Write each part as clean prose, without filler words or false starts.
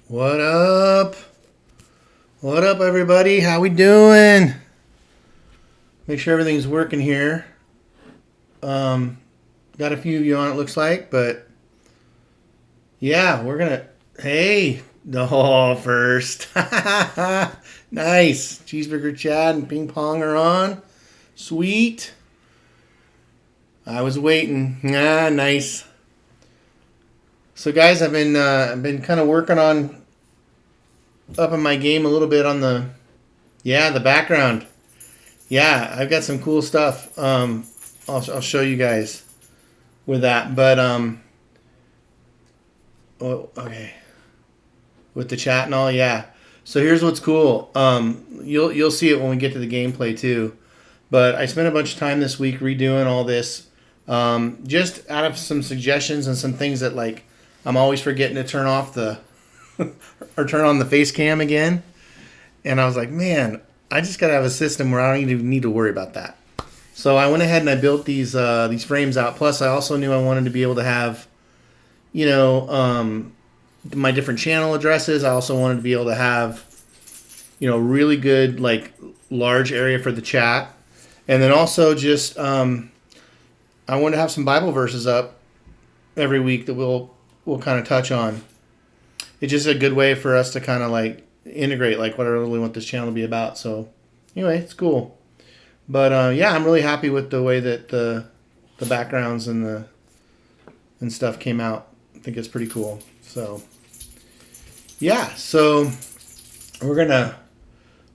What up? What up, everybody? How we doing? Make sure everything's working here. Got a few of you on, it looks like, but yeah, we're gonna. Hey, first. Nice. Cheeseburger Chad and Ping Pong are on. Sweet. I was waiting. Nice. So, guys, I've been kind of working on upping my game a little bit on the background. Yeah, I've got some cool stuff. I'll show you guys with that. But okay, with the chat and all, yeah. So here's what's cool. You'll see it when we get to the gameplay too. But I spent a bunch of time this week redoing all this, just out of some suggestions and some things that like I'm always forgetting to turn off the or turn on the face cam again. And I was like, man, I just gotta have a system where I don't even need to worry about that. So I went ahead and I built these frames out. Plus, I also knew I wanted to be able to have, my different channel addresses. I also wanted to be able to have, really good like large area for the chat, and then also just I wanted to have some Bible verses up every week that we'll kind of touch on. It's just a good way for us to kind of like integrate like what I really want this channel to be about. So anyway, it's cool. But yeah, I'm really happy with the way that the backgrounds and stuff came out. I think it's pretty cool. So yeah, so we're gonna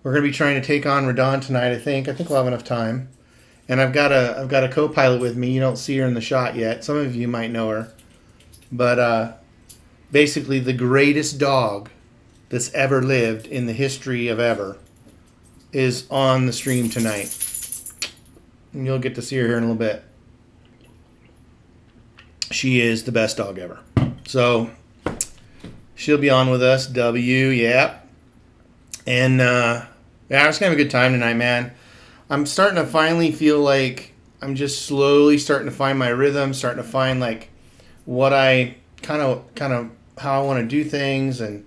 be trying to take on Radahn tonight. I think we'll have enough time. And I've got a co-pilot with me. You don't see her in the shot yet. Some of you might know her, but basically the greatest dog that's ever lived in the history of ever is on the stream tonight. And you'll get to see her here in a little bit. She is the best dog ever. So she'll be on with us. Yep. And yeah, I was gonna have a good time tonight, man. I'm starting to finally feel like I'm just slowly starting to find my rhythm, starting to find like what I kind of how I want to do things, and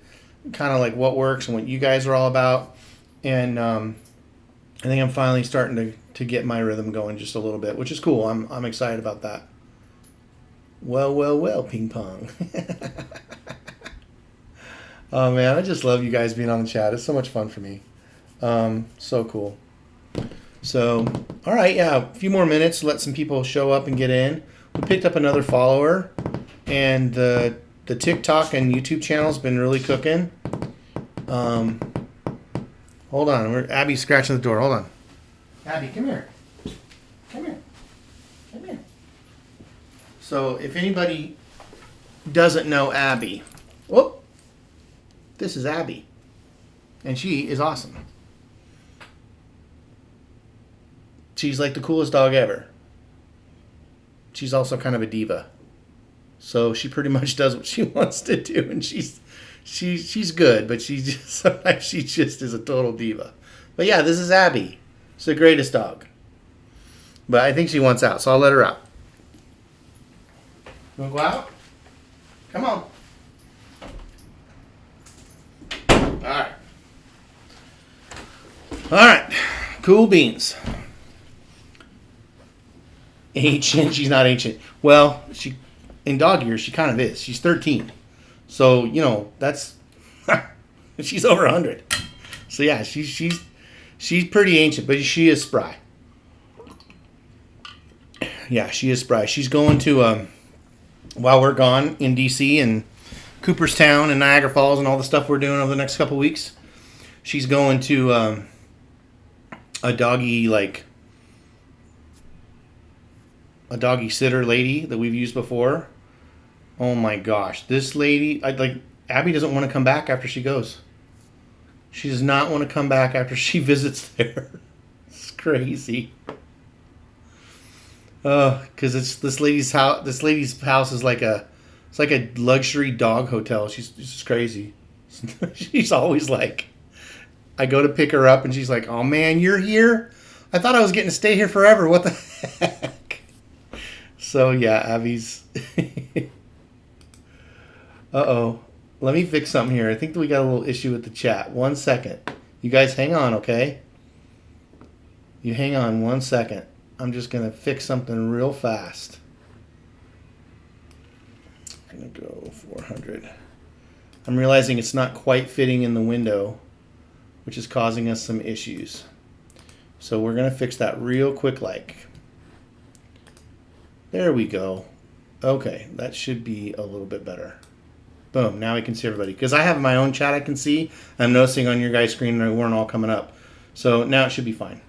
kind of like what works and what you guys are all about. And I think I'm finally starting to get my rhythm going just a little bit, which is cool. I'm excited about that. Well, Ping Pong. Oh man, I just love you guys being on the chat. It's so much fun for me. So cool. So, all right, yeah, a few more minutes to let some people show up and get in. We picked up another follower, and the TikTok and YouTube channel's been really cooking. Hold on, Abby's scratching the door. Hold on. Abby, come here. Come here. Come here. So, if anybody doesn't know Abby, this is Abby, and she is awesome. She's like the coolest dog ever. She's also kind of a diva. So she pretty much does what she wants to do, and she's good, but sometimes she just is a total diva. But yeah, this is Abby. She's the greatest dog. But I think she wants out, so I'll let her out. You want to go out? Come on. All right. Cool beans. Ancient. She's not ancient. Well, in dog years, she kind of is. She's 13. So, that's... she's over 100. So, yeah, she's pretty ancient, but she is spry. Yeah, she is spry. She's going to, while we're gone in D.C. and Cooperstown and Niagara Falls and all the stuff we're doing over the next couple weeks, she's going to a doggy sitter lady that we've used before. Oh my gosh, this lady, Abby doesn't want to come back after she goes. She does not want to come back after she visits there. It's crazy. Because it's this lady's house. This lady's house is like a luxury dog hotel. She's just crazy. She's always like, I go to pick her up and she's like, "Oh man, you're here? I thought I was getting to stay here forever. What the heck?" So yeah, Abby's. Uh-oh. Let me fix something here. I think we got a little issue with the chat. 1 second. You guys hang on, okay? You hang on 1 second. I'm just going to fix something real fast. I'm going to go 400. I'm realizing it's not quite fitting in the window, which is causing us some issues. So we're going to fix that real quick like. There we go. Okay, that should be a little bit better. Boom, now we can see everybody. Because I have my own chat I can see. I'm noticing on your guys' screen they weren't all coming up. So now it should be fine.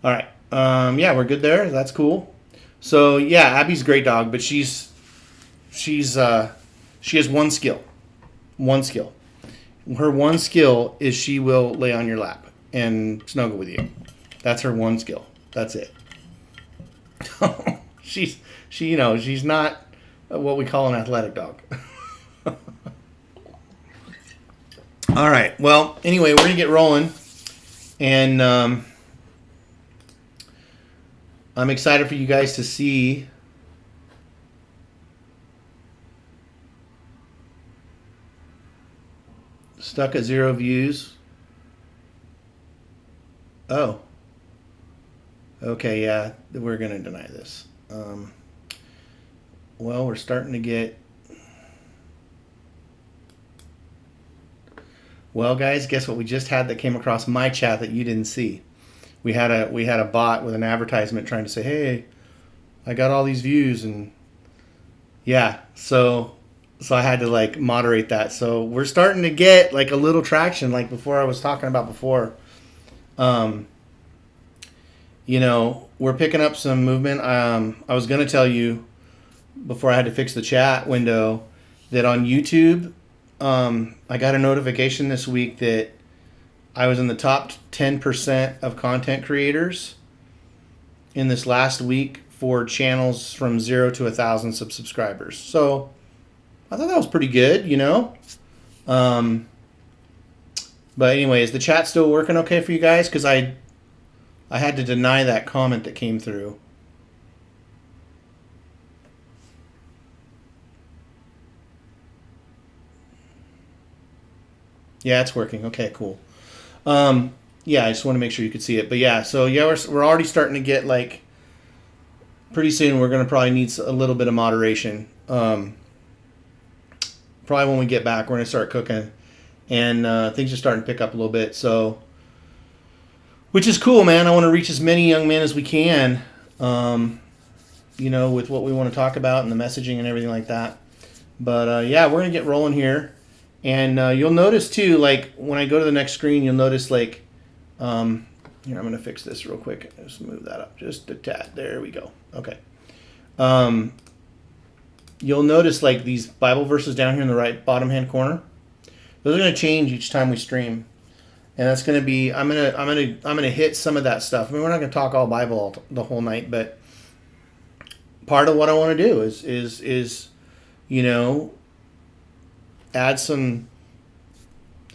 All right. Yeah, we're good there. That's cool. So yeah, Abby's a great dog, but she has one skill. One skill. Her one skill is she will lay on your lap and snuggle with you. That's her one skill. That's it. She's not what we call an athletic dog. All right. Well, anyway, we're gonna get rolling, and I'm excited for you guys to see. Stuck at 0 views. Oh. Okay, yeah, we're going to deny this. Well, we're starting to get... Well, guys, guess what we just had that came across my chat that you didn't see? We had a bot with an advertisement trying to say, hey, I got all these views, and yeah, so I had to like moderate that. So we're starting to get like a little traction, like before I was talking about before. We're picking up some movement. I was going to tell you before I had to fix the chat window that on YouTube, I got a notification this week that I was in the top 10% of content creators in this last week for channels from 0 to 1,000 subscribers. So I thought that was pretty good, But anyway, is the chat still working okay for you guys? Because I had to deny that comment that came through. Yeah, it's working. Okay, cool. Yeah, I just want to make sure you could see it. But yeah, so yeah, we're already starting to get like, pretty soon we're going to probably need a little bit of moderation. Probably when we get back, we're going to start cooking. And things are starting to pick up a little bit. So, which is cool, man. I want to reach as many young men as we can, with what we want to talk about and the messaging and everything like that. But yeah, we're going to get rolling here. And you'll notice too, like when I go to the next screen, you'll notice like, here, I'm going to fix this real quick. Just move that up just a tad. There we go. Okay. You'll notice like these Bible verses down here in the right bottom hand corner. Those are going to change each time we stream. And that's going to be, I'm going to hit some of that stuff. I mean, we're not going to talk all Bible the whole night, but part of what I want to do is add some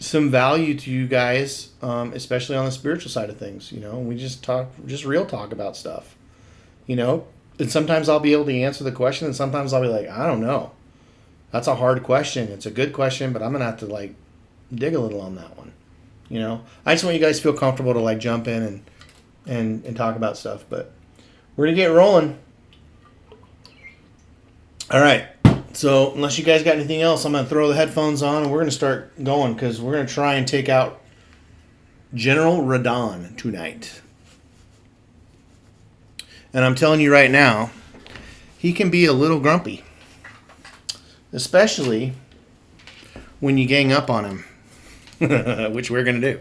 value to you guys, especially on the spiritual side of things. We just real talk about stuff, and sometimes I'll be able to answer the question, and sometimes I'll be like, I don't know. That's a hard question. It's a good question, but I'm going to have to like dig a little on that one. I just want you guys to feel comfortable to like jump in and talk about stuff, but we're going to get rolling. All right. So unless you guys got anything else, I'm going to throw the headphones on and we're going to start going because we're going to try and take out General Radahn tonight. And I'm telling you right now, he can be a little grumpy. Especially when you gang up on him. Which we're going to do.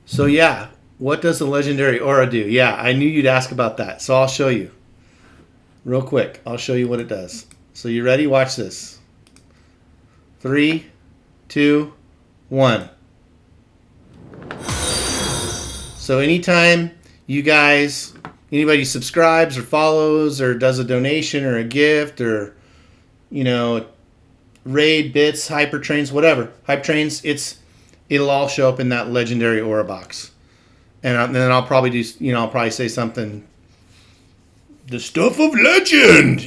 So yeah, what does the legendary aura do? Yeah, I knew you'd ask about that. So I'll show you. Real quick, I'll show you what it does. So you ready? Watch this. 3, 2, 1. So anytime you guys, anybody subscribes or follows or does a donation or a gift or, raid, bits, hyper trains, whatever. Hype trains, it'll all show up in that legendary aura box. And then I'll probably do, I'll probably say something, the stuff of legend,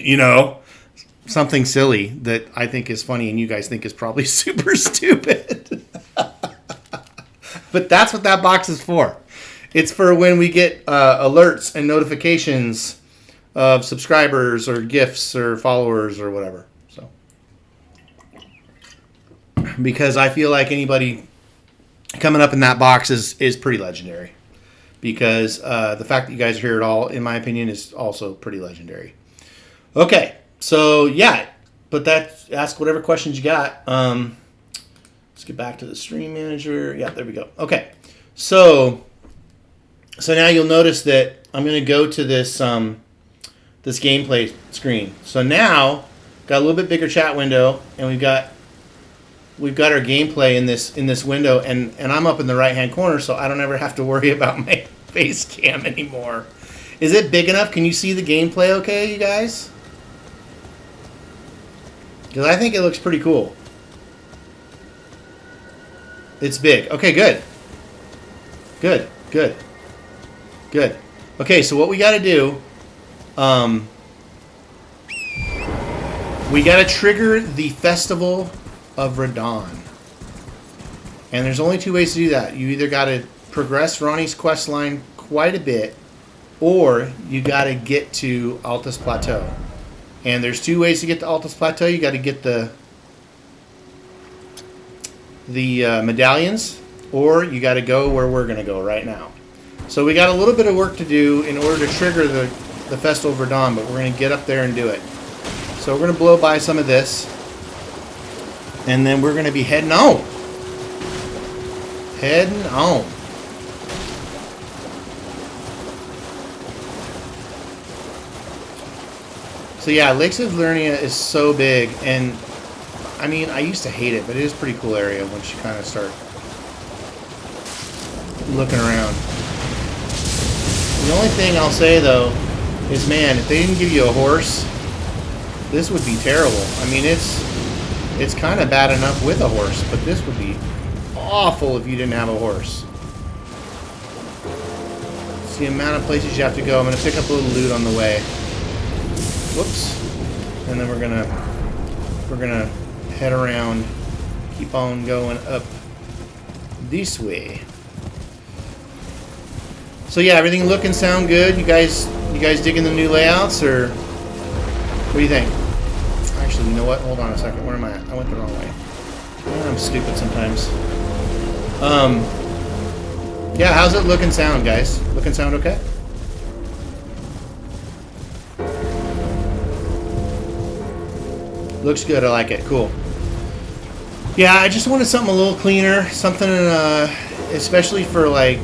something silly that I think is funny and you guys think is probably super stupid. But that's what that box is for. It's for when we get alerts and notifications of subscribers or gifts or followers or whatever. So, because I feel like anybody coming up in that box is pretty legendary. Because the fact that you guys are here at all, in my opinion, is also pretty legendary. Okay, so yeah, but ask whatever questions you got. Let's get back to the stream manager. Yeah, there we go. Okay, so now you'll notice that I'm going to go to this this gameplay screen. So now got a little bit bigger chat window, and we've got our gameplay in this window, and I'm up in the right hand corner, so I don't ever have to worry about my face cam anymore. Is it big enough? Can you see the gameplay okay, you guys? Because I think it looks pretty cool. It's big. Okay, good. Good, good, good. Okay, so what we got to do, we got to trigger the Festival of Radahn. And there's only two ways to do that. You either got to progress Ronnie's quest line quite a bit, or you got to get to Altus Plateau. And there's two ways to get to Altus Plateau. You got to get the medallions, or you got to go where we're going to go right now. So we got a little bit of work to do in order to trigger the Festival of Radahn, but we're going to get up there and do it. So we're going to blow by some of this, and then we're going to be heading home. Heading home. So yeah, Lakes of Lernia is so big, and I mean, I used to hate it, but it is a pretty cool area once you kind of start looking around. The only thing I'll say though is, man, if they didn't give you a horse, this would be terrible. I mean, it's kind of bad enough with a horse, but this would be awful if you didn't have a horse. It's the amount of places you have to go. I'm going to pick up a little loot on the way. Whoops. And then we're gonna head around, keep on going up this way. So yeah, everything look and sound good. You guys digging the new layouts, or what do you think? Actually, you know what? Hold on a second. Where am I at? I went the wrong way. I'm stupid sometimes. Yeah, how's it look and sound, guys? Look and sound okay? Looks good. I like it. Cool. Yeah, I just wanted something a little cleaner, something, especially for like,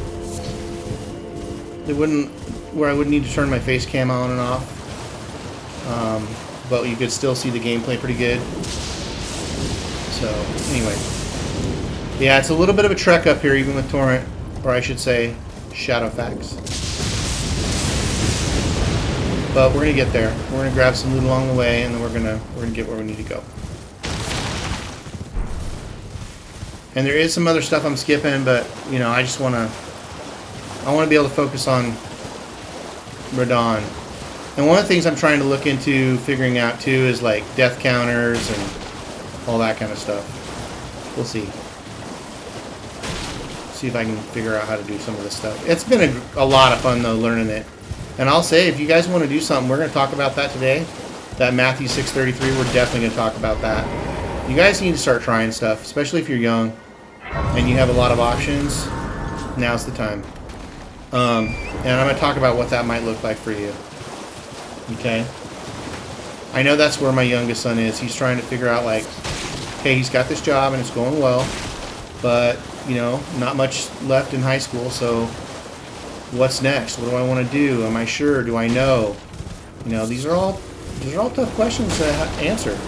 where I wouldn't need to turn my face cam on and off, but you could still see the gameplay pretty good. So anyway, yeah, it's a little bit of a trek up here, even with Torrent, or I should say, Shadowfax. But we're gonna get there. We're gonna grab some loot along the way, and then we're gonna get where we need to go. And there is some other stuff I'm skipping, but you know, I wanna be able to focus on Radahn. And one of the things I'm trying to look into figuring out too is like death counters and all that kind of stuff. We'll see. See if I can figure out how to do some of this stuff. It's been a lot of fun though, learning it. And I'll say, if you guys want to do something, we're going to talk about that today. That Matthew 6:33, we're definitely going to talk about that. You guys need to start trying stuff, especially if you're young and you have a lot of options. Now's the time. And I'm going to talk about what that might look like for you. Okay? I know that's where my youngest son is. He's trying to figure out, like, okay, he's got this job and it's going well, but, you know, not much left in high school, so what's next? What do I want to do? Am I sure? Do I know? You know, these are all tough questions to answer.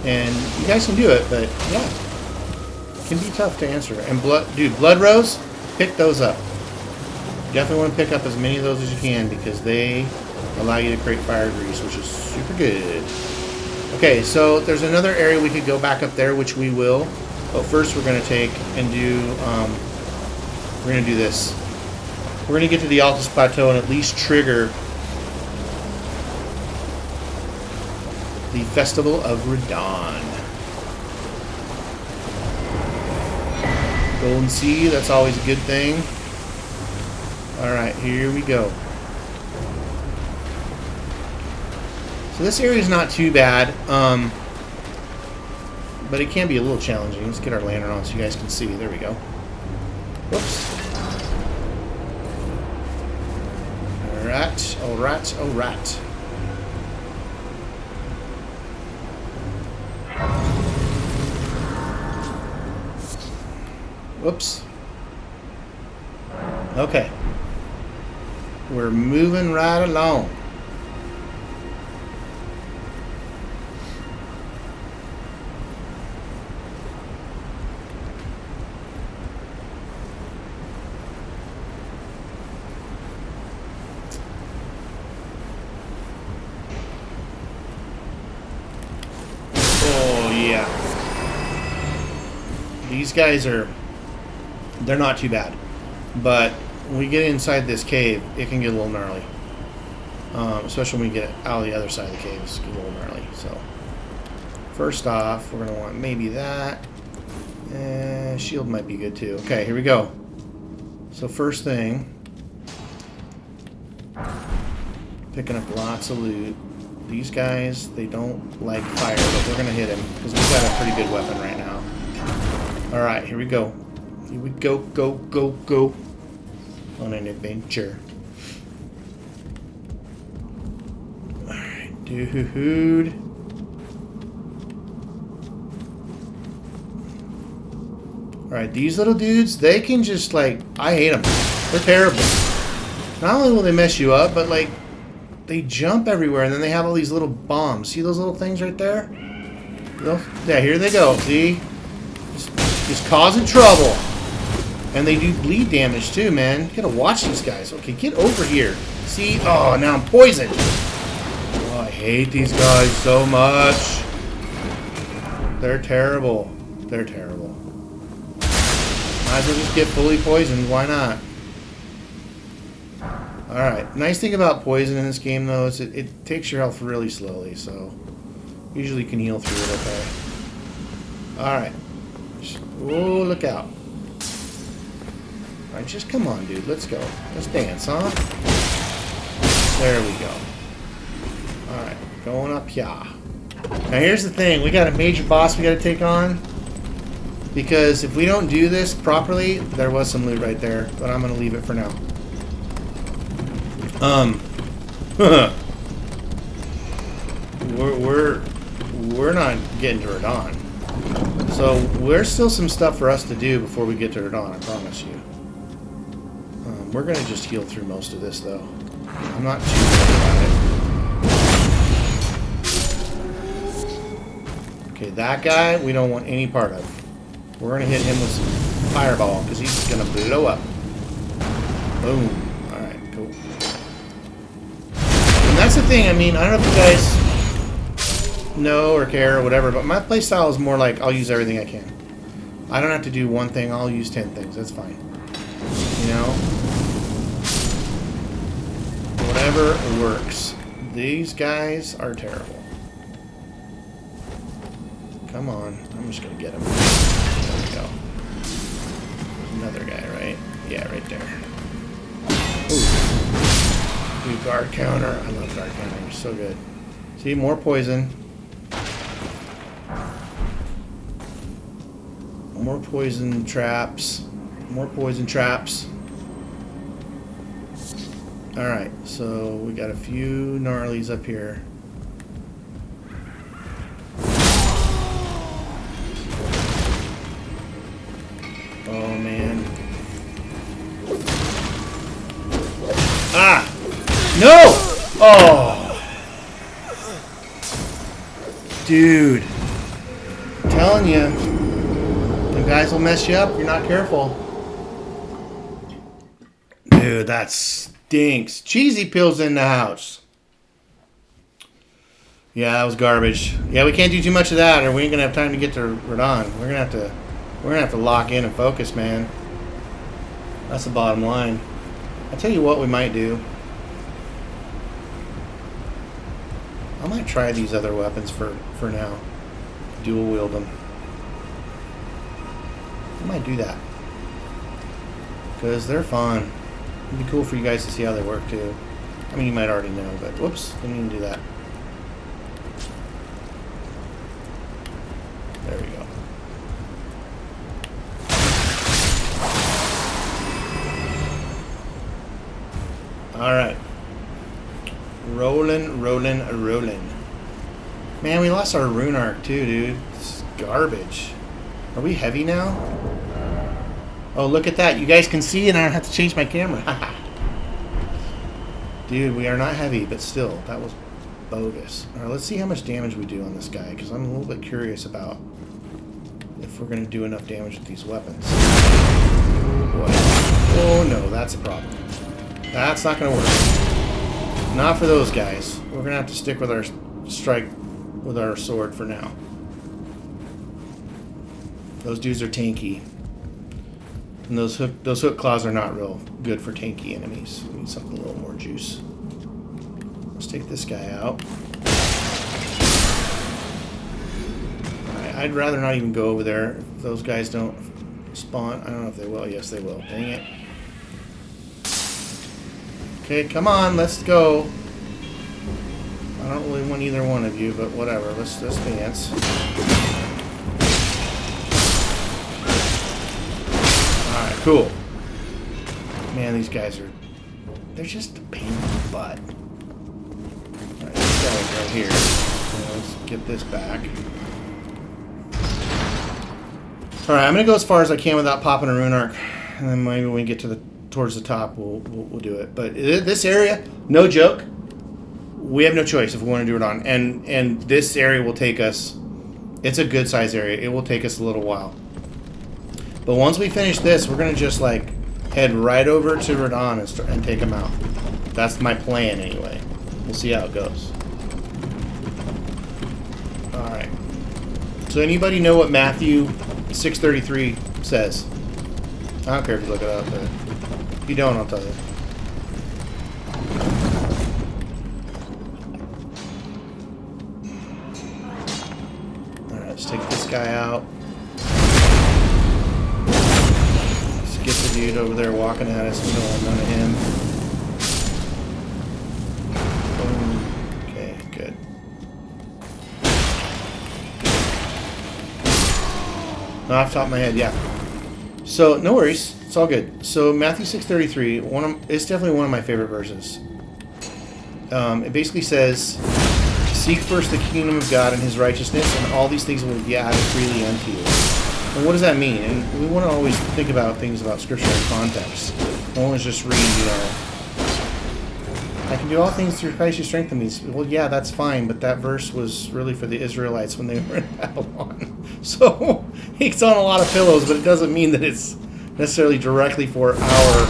And you guys can do it, but yeah, it can be tough to answer. And blood rose, pick those up. You definitely want to pick up as many of those as you can, because they allow you to create fire grease, which is super good. Okay, so there's another area we could go back up there, which we will. But first we're going to take and do, we're going to do this. We're going to get to the Altus Plateau and at least trigger the Festival of Radahn. Golden Sea, that's always a good thing. Alright, here we go. So this area is not too bad, but it can be a little challenging. Let's get our lantern on so you guys can see. There we go. Whoops. Alright, alright, alright. Whoops. Okay. We're moving right along. Oh, yeah. These guys they're not too bad. But when we get inside this cave, it can get a little gnarly. Especially when we get out of the other side of the cave, it's a little gnarly. So, first off, we're going to want maybe that. Shield might be good too. Okay, here we go. So first thing, picking up lots of loot. These guys, they don't like fire, but we're going to hit him because we've got a pretty good weapon right now. Alright, here we go. Here we go, go, go, go. On an adventure. Alright, dude. Alright, these little dudes, they can just like, I hate them. They're terrible. Not only will they mess you up, but like, they jump everywhere and then they have all these little bombs. See those little things right there? Yeah, here they go. See? Just causing trouble. And they do bleed damage too, man. You gotta watch these guys. Okay, get over here. See? Oh, now I'm poisoned. Oh, I hate these guys so much. They're terrible. They're terrible. Might as well just get fully poisoned. Why not? Alright. Nice thing about poison in this game, though, is it takes your health really slowly, so usually you can heal through it okay. Alright. Oh, look out. Alright, just come on, dude. Let's go. Let's dance, huh? There we go. Alright, going up here. Now, here's the thing. We got a major boss we got to take on. Because if we don't do this properly, there was some loot right there, but I'm going to leave it for now. We're not getting to Radahn. So, there's still some stuff for us to do before we get to Radahn, I promise you. We're going to just heal through most of this, though. I'm not too worried about it. Okay, that guy, we don't want any part of. We're going to hit him with some fireball, because he's going to blow up. Boom. Alright, cool. And that's the thing, I mean, I don't know if you guys know or care or whatever, but my playstyle is more like, I'll use everything I can. I don't have to do one thing, I'll use 10 things, that's fine. You know? Whatever works. These guys are terrible. Come on. I'm just going to get him. There we go. Another guy, right? Yeah, right there. Ooh. Do guard counter. I love guard counter. It's so good. See, more poison. More poison traps. More poison traps. Alright, so we got a few gnarlies up here. Oh, man. Ah! No! Oh! Dude. I'm telling you. The guys will mess you up if you're not careful. Dude, that stinks. Cheesy Pills in the house. Yeah, that was garbage. Yeah, we can't do too much of that, or we ain't gonna have time to get to Radahn. We're gonna have to lock in and focus, man. That's the bottom line. I'll tell you what we might do. might try these other weapons for now. Dual wield them. I might do that. Because they're fun. It'd be cool for you guys to see how they work too. I mean, you might already know, but whoops, didn't even do that. There we go. Alright. Rolling. Man, we lost our rune arc too, dude. It's garbage. Are we heavy now? Oh, look at that. You guys can see and I don't have to change my camera. Dude, we are not heavy, but still, that was bogus. Alright, let's see how much damage we do on this guy, because I'm a little bit curious about if we're going to do enough damage with these weapons. Oh, boy. Oh, no, that's a problem. That's not going to work. Not for those guys. We're going to have to stick with our strike with our sword for now. Those dudes are tanky. And those hook claws are not real good for tanky enemies. We need something a little more juice. Let's take this guy out. Alright, I'd rather not even go over there if those guys don't spawn. I don't know if they will. Yes, they will. Dang it. Okay, come on, let's go. I don't really want either one of you, but whatever. Let's dance. Alright, cool. Man, these guys are... they're just a pain in the butt. Alright, this guy right here. So let's get this back. Alright, I'm going to go as far as I can without popping a rune arc. And then maybe when we get to towards the top, we'll do it. But this area, no joke, we have no choice if we want to do it on. And this area will take us... it's a good size area. It will take us a little while. But once we finish this, we're going to just like head right over to Radahn and take him out. That's my plan anyway. We'll see how it goes. Alright. So anybody know what Matthew 6:33 says? I don't care if you look it up, but if you don't, I'll tell you. Alright, let's take this guy out. Let's get the dude over there walking at us. We don't want none of him. Boom. Okay, good. No, off the top of my head, yeah. So, no worries. It's all good. So, Matthew 6:33, it's definitely one of my favorite verses. It basically says, "Seek first the kingdom of God and His righteousness, and all these things will be added freely unto you." And what does that mean? And we want to always think about things about Scripture in context. Don't always just read, I can do all things through Christ who strengthens me. Well, yeah, that's fine, but that verse was really for the Israelites when they were in Babylon. So, it's on a lot of pillows, but it doesn't mean that it's necessarily directly for our,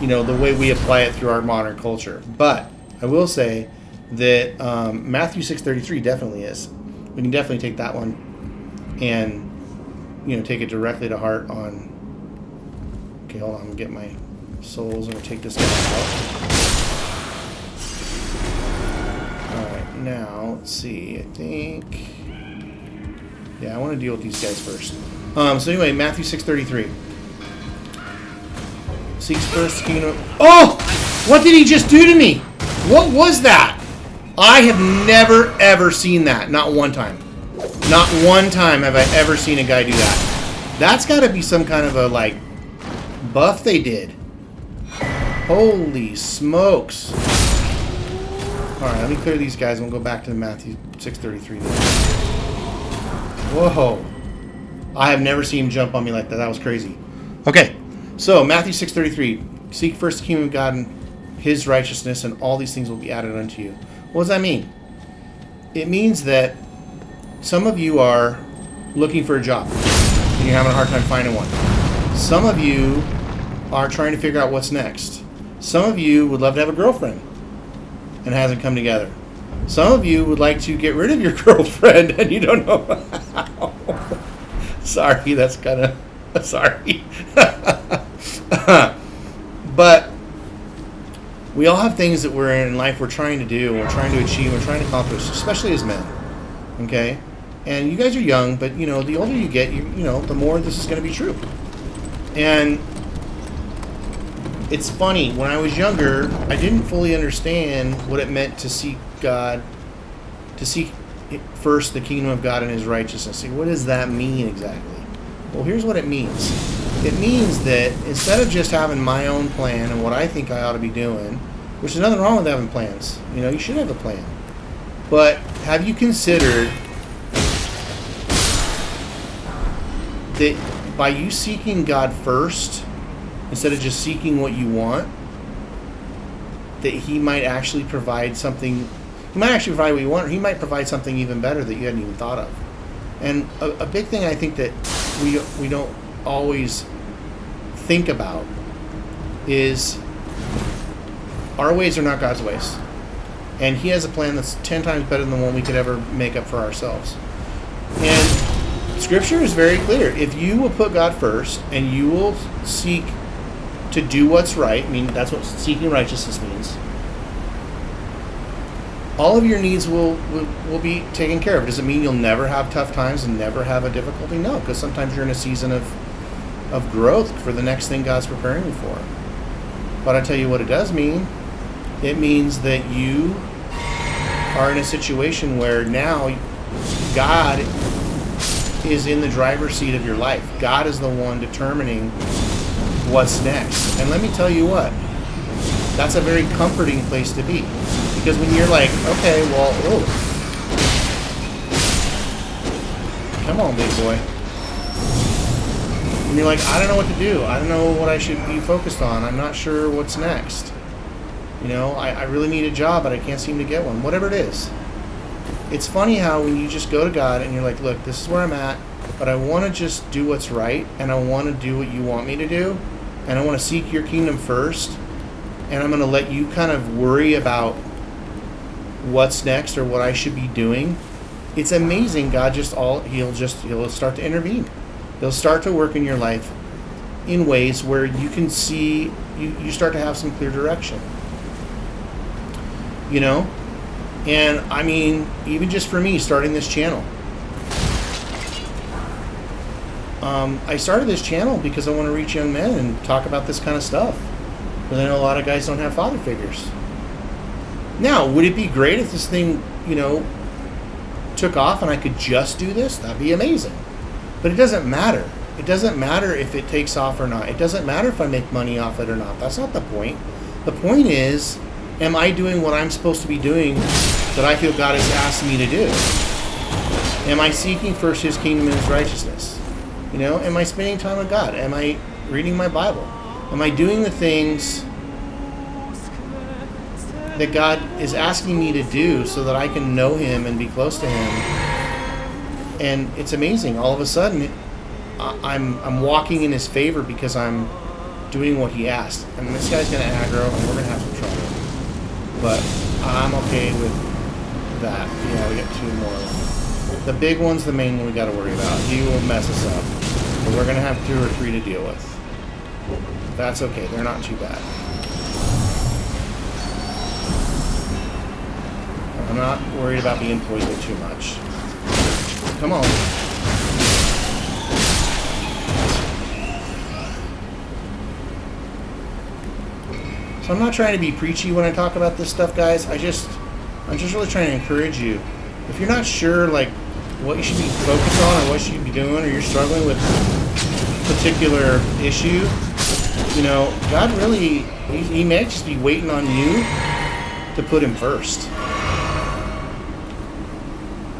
the way we apply it through our modern culture. But I will say that Matthew 6:33 definitely is. We can definitely take that one and, take it directly to heart on... okay, hold on, I'm going to get my souls. I'm going to take this guy out. Alright, now, let's see, I think... yeah, I want to deal with these guys first. So anyway, Matthew 6:33. Seeks first the kingdom... oh! What did he just do to me? What was that? I have never, ever seen that. Not one time. Not one time have I ever seen a guy do that. That's got to be some kind of a, buff they did. Holy smokes. Alright, let me clear these guys and we'll go back to Matthew 6:33. Whoa. I have never seen him jump on me like that. That was crazy. Okay, so Matthew 6:33. Seek first the kingdom of God and His righteousness, and all these things will be added unto you. What does that mean? It means that some of you are looking for a job and you're having a hard time finding one. Some of you are trying to figure out what's next. Some of you would love to have a girlfriend and it hasn't come together. Some of you would like to get rid of your girlfriend and you don't know how. Sorry, that's kind of... sorry. But we all have things that we're in life we're trying to do, we're trying to achieve, we're trying to accomplish, especially as men. Okay? And you guys are young, but the older you get, the more this is going to be true. And it's funny, when I was younger, I didn't fully understand what it meant to seek God, to seek first the kingdom of God and his righteousness. See, what does that mean exactly? Well, here's what it means. It means that instead of just having my own plan and what I think I ought to be doing, which is nothing wrong with having plans. You should have a plan. But have you considered that by you seeking God first, instead of just seeking what you want, that he might actually provide something, he might actually provide what you want, or he might provide something even better that you hadn't even thought of. And a big thing I think that we don't always think about is our ways are not God's ways. And he has a plan that's 10 times better than the one we could ever make up for ourselves. And Scripture is very clear. If you will put God first and you will seek to do what's right, I mean, that's what seeking righteousness means, all of your needs will be taken care of. Does it mean you'll never have tough times and never have a difficulty? No, because sometimes you're in a season of growth for the next thing God's preparing you for. But I tell you what it does mean. It means that you are in a situation where now God is in the driver's seat of your life. God is the one determining what's next. And let me tell you what, that's a very comforting place to be. Because when you're like, okay, well, come on, big boy. When you're like, I don't know what to do. I don't know what I should be focused on. I'm not sure what's next. I really need a job, but I can't seem to get one. Whatever it is. It's funny how when you just go to God and you're like, look, this is where I'm at, but I want to just do what's right, and I want to do what you want me to do, and I want to seek your kingdom first, and I'm going to let you kind of worry about what's next or what I should be doing. It's amazing. God he'll start to intervene. He'll start to work in your life in ways where you can see, you start to have some clear direction. And I mean, even just for me, starting this channel. I started this channel because I want to reach young men and talk about this kind of stuff. Because I know a lot of guys don't have father figures. Now, would it be great if this thing, took off and I could just do this? That'd be amazing. But it doesn't matter. It doesn't matter if it takes off or not. It doesn't matter if I make money off it or not. That's not the point. The point is, am I doing what I'm supposed to be doing that I feel God has asked me to do? Am I seeking first his kingdom and his righteousness? Am I spending time with God? Am I reading my Bible? Am I doing the things that God is asking me to do so that I can know him and be close to him? And it's amazing. All of a sudden, I'm walking in his favor because I'm doing what he asked. And this guy's going to aggro, and we're going to have some trouble. But I'm okay with that. Yeah, we got 2 more. The big one's the main one we got to worry about. He will mess us up. But we're going to have 2 or 3 to deal with. That's okay. They're not too bad. I'm not worried about being poisoned too much. Come on. So I'm not trying to be preachy when I talk about this stuff, guys. I'm just really trying to encourage you. If you're not sure, what you should be focused on or what you should be doing, or you're struggling with a particular issue, God really, he may just be waiting on you to put him first.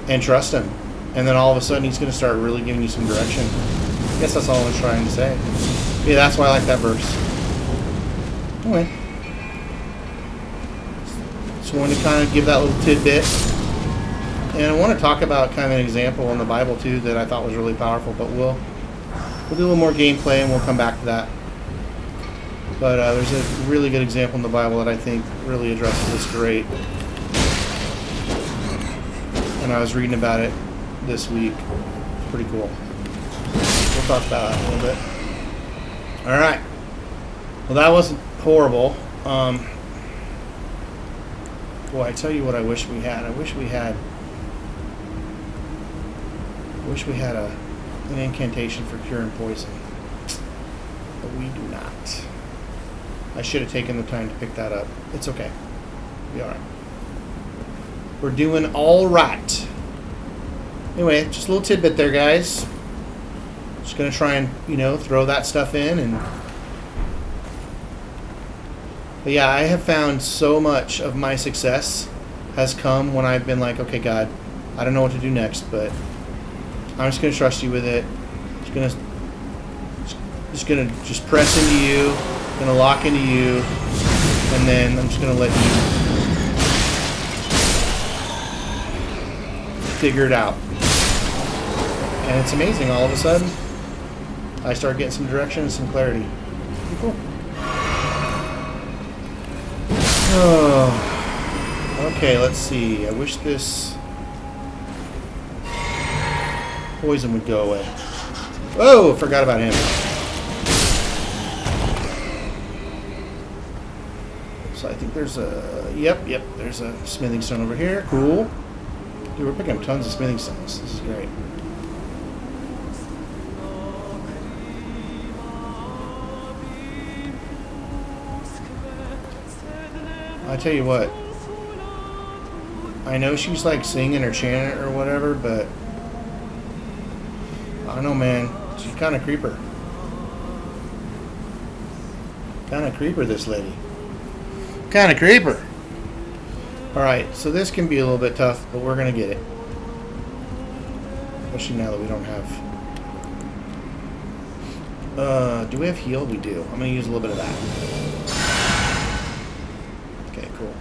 And trust him. And then all of a sudden he's going to start really giving you some direction. I guess that's all I was trying to say. Yeah, that's why I like that verse. Anyway. Just wanted to kind of give that little tidbit. And I want to talk about kind of an example in the Bible too that I thought was really powerful, but we'll do a little more gameplay and we'll come back to that. But there's a really good example in the Bible that I think really addresses this great. And I was reading about it this week. It's pretty cool. We'll talk about it a little bit. Alright. Well, that wasn't horrible. Boy, I tell you what I wish we had. I wish we had an incantation for curing poison. But we do not. I should have taken the time to pick that up. It's okay. Be alright. We're doing alright. Anyway, just a little tidbit there, guys. Just going to try and, throw that stuff in. But yeah, I have found so much of my success has come when I've been like, okay, God, I don't know what to do next, but I'm just going to trust you with it. Just gonna press into you, gonna lock into you, and then I'm just gonna let you figure it out. And it's amazing. All of a sudden, I start getting some direction and some clarity. Pretty cool. Oh, okay. Let's see. I wish this poison would go away. Oh, forgot about him. So I think there's a... Yep, there's a smithing stone over here. Cool. Dude, we're picking up tons of smithing stones. This is great. I tell you what. I know she's like singing or chanting or whatever, but... I don't know, man. She's kind of creeper. Kind of creeper, this lady. Kind of creeper. Alright, so this can be a little bit tough, but we're going to get it. Especially now that we don't have... do we have heal? We do. I'm going to use a little bit of that. Okay, cool.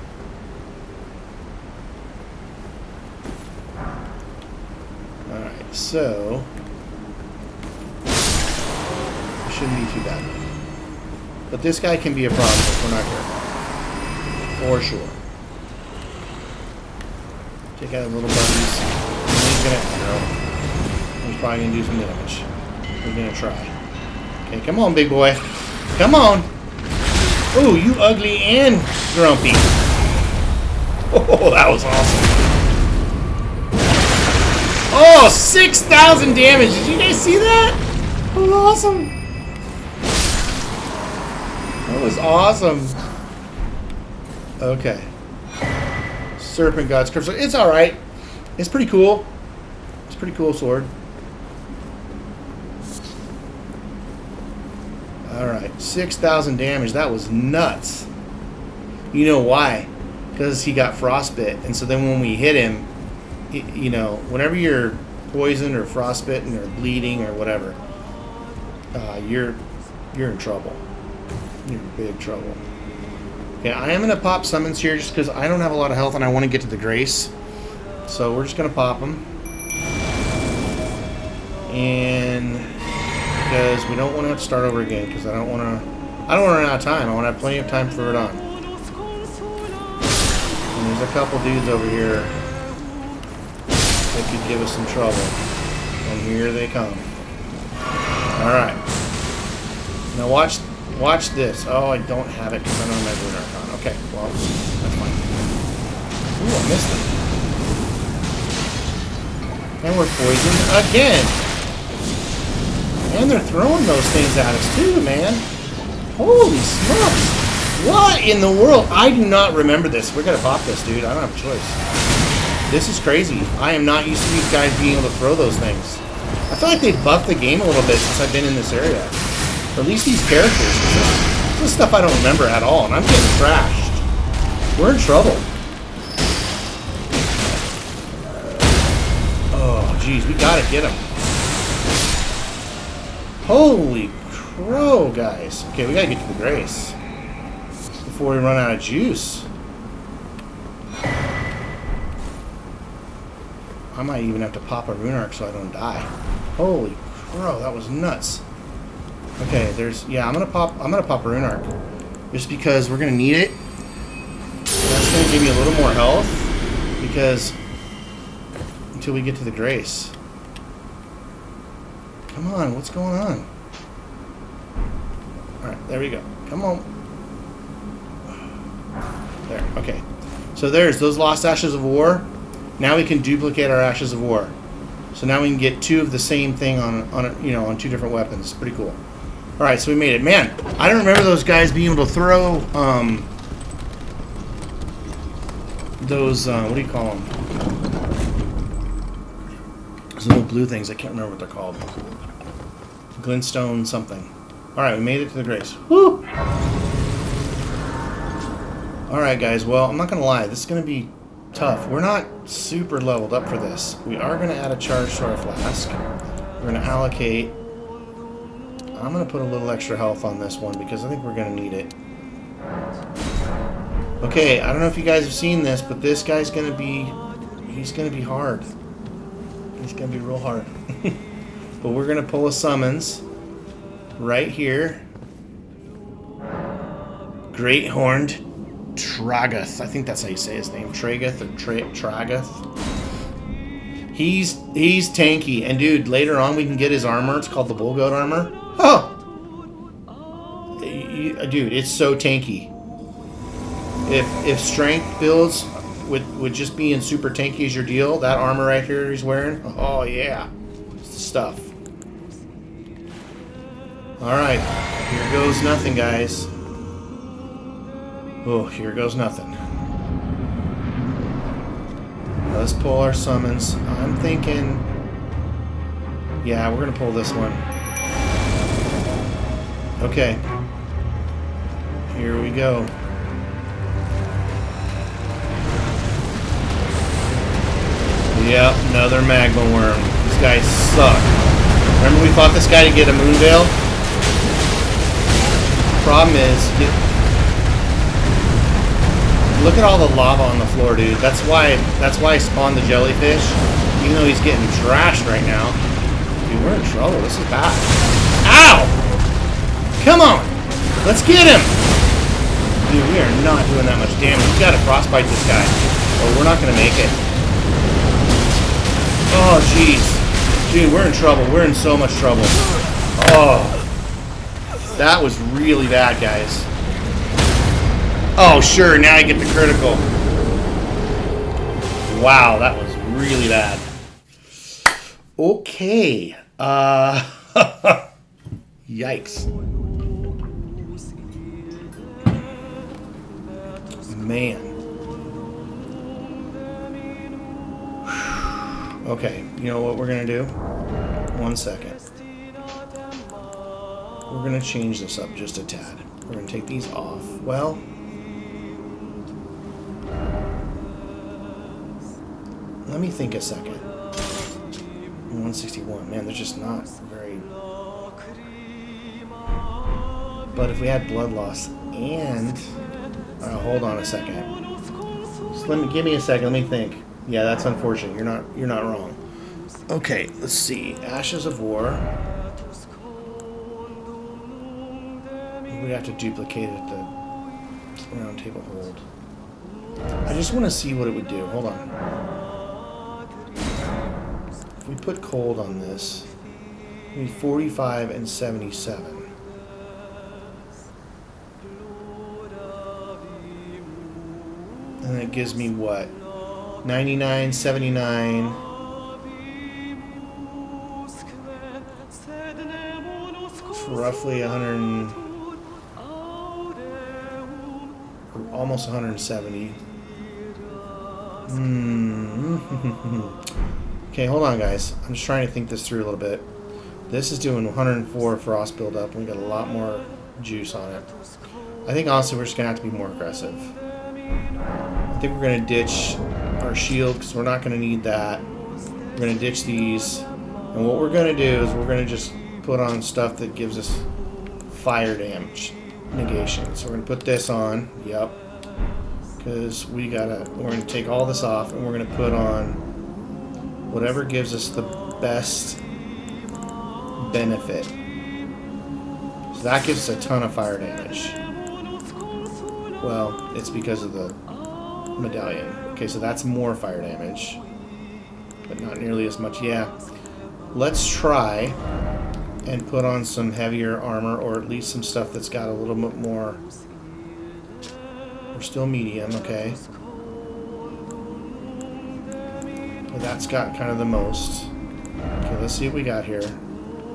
Alright, so... it shouldn't be too bad. But this guy can be a problem if we're not careful. For sure. Take out the little buggies. He's gonna arrow. He's probably gonna do some damage. We're gonna try. Okay, come on, big boy. Come on. Oh, you ugly and grumpy. Oh, that was awesome. Oh, 6,000 damage. Did you guys see that? That was awesome. That was awesome. Okay. Serpent God's Curse. It's alright. It's pretty cool. It's a pretty cool sword. Alright. 6,000 damage. That was nuts. You know why? Because he got frostbit. And so then when we hit him, whenever you're poisoned or frostbitten or bleeding or whatever, you're in trouble. You're in big trouble. Okay, I am going to pop summons here just because I don't have a lot of health and I want to get to the Grace. So we're just going to pop them. And because we don't want to have to start over again because I don't want to run out of time. I want to have plenty of time for Radahn. And there's a couple dudes over here that could give us some trouble. And here they come. Alright. Now watch this. Oh, I don't have it because I don't have my Rune Archon. Okay, well, that's fine. Ooh, I missed it. And we're poisoned again. And they're throwing those things at us too, man. Holy smokes. What in the world? I do not remember this. We're going to pop this, dude. I don't have a choice. This is crazy. I am not used to these guys being able to throw those things. I feel like they've buffed the game a little bit since I've been in this area. Or at least these characters. This is stuff I don't remember at all, and I'm getting trashed. We're in trouble. Oh, jeez, we gotta get him. Holy crow, guys. Okay, we gotta get to the Grace before we run out of juice. I might even have to pop a Rune Arc so I don't die. Holy crow, that was nuts. Okay, I'm gonna pop a Rune Arc. Just because we're gonna need it. That's gonna give me a little more health. Because until we get to the Grace. Come on, what's going on? Alright, there we go. Come on. There, okay. So there's those lost Ashes of War. Now we can duplicate our Ashes of War. So now we can get 2 of the same thing on 2 different weapons. It's pretty cool. All right, so we made it. Man, I don't remember those guys being able to throw those what do you call them? Those little blue things. I can't remember what they're called. Glintstone something. All right, we made it to the grace. Woo! All right, guys. Well, I'm not gonna lie. This is gonna be tough. We're not super leveled up for this. We are gonna add a charge to our flask. We're gonna allocate. I'm gonna put a little extra health on this one because I think we're gonna need it. Okay, I don't know if you guys have seen this, but this guy's gonna be. He's gonna be hard. He's gonna be real hard. But we're gonna pull a summons right here. Great Horned Tragath. I think that's how you say his name. Tragath or Tragath. He's tanky, and dude, later on we can get his armor. It's called the Bull Goat armor. Oh, dude, it's so tanky. If strength builds with just being super tanky is your deal, that armor right here he's wearing. Oh yeah, it's the stuff. All right, here goes nothing, guys. Oh, here goes nothing. Let's pull our summons. I'm thinking... Yeah, we're going to pull this one. Okay. Here we go. Yep, another magma worm. These guys suck. Remember we fought this guy to get a moon veil? Problem is... Look at all the lava on the floor, dude. That's why I spawned the jellyfish. Even though he's getting trashed right now. Dude, we're in trouble. This is bad. Ow! Come on! Let's get him! Dude, we are not doing that much damage. We gotta frostbite this guy. Or we're not gonna make it. Oh, jeez. Dude, we're in trouble. We're in so much trouble. Oh. That was really bad, guys. Oh, sure, now I get the critical. Wow, that was really bad. Okay. Yikes. Man. Okay, you know what we're going to do? 1 second. We're going to change this up just a tad. We're going to take these off. Well... Let me think a second. 161. Man, they're just not very... But if we had blood loss and... hold on a second. Just give me a second. Let me think. Yeah, that's unfortunate. You're not wrong. Okay, let's see. Ashes of War. We have to duplicate it at the round table hold. I just want to see what it would do. Hold on. If we put cold on this, we need 45 and 77. And then it gives me what? 99, 79. Roughly 100, almost 170. Okay, hold on, guys. I'm just trying to think this through a little bit. This is doing 104 frost buildup, and we got a lot more juice on it. I think honestly we're just gonna have to be more aggressive. I think we're gonna ditch our shield because we're not gonna need that. We're gonna ditch these, and what we're gonna do is we're gonna just put on stuff that gives us fire damage negation. So we're gonna put this on. Yep. Because we're gonna take all this off, and we're gonna put on whatever gives us the best benefit. So that gives us a ton of fire damage. Well, it's because of the medallion. Okay, so that's more fire damage, but not nearly as much. Yeah. Let's try and put on some heavier armor, or at least some stuff that's got a little bit more. We're still medium, okay. But that's got kind of the most. Okay, let's see what we got here.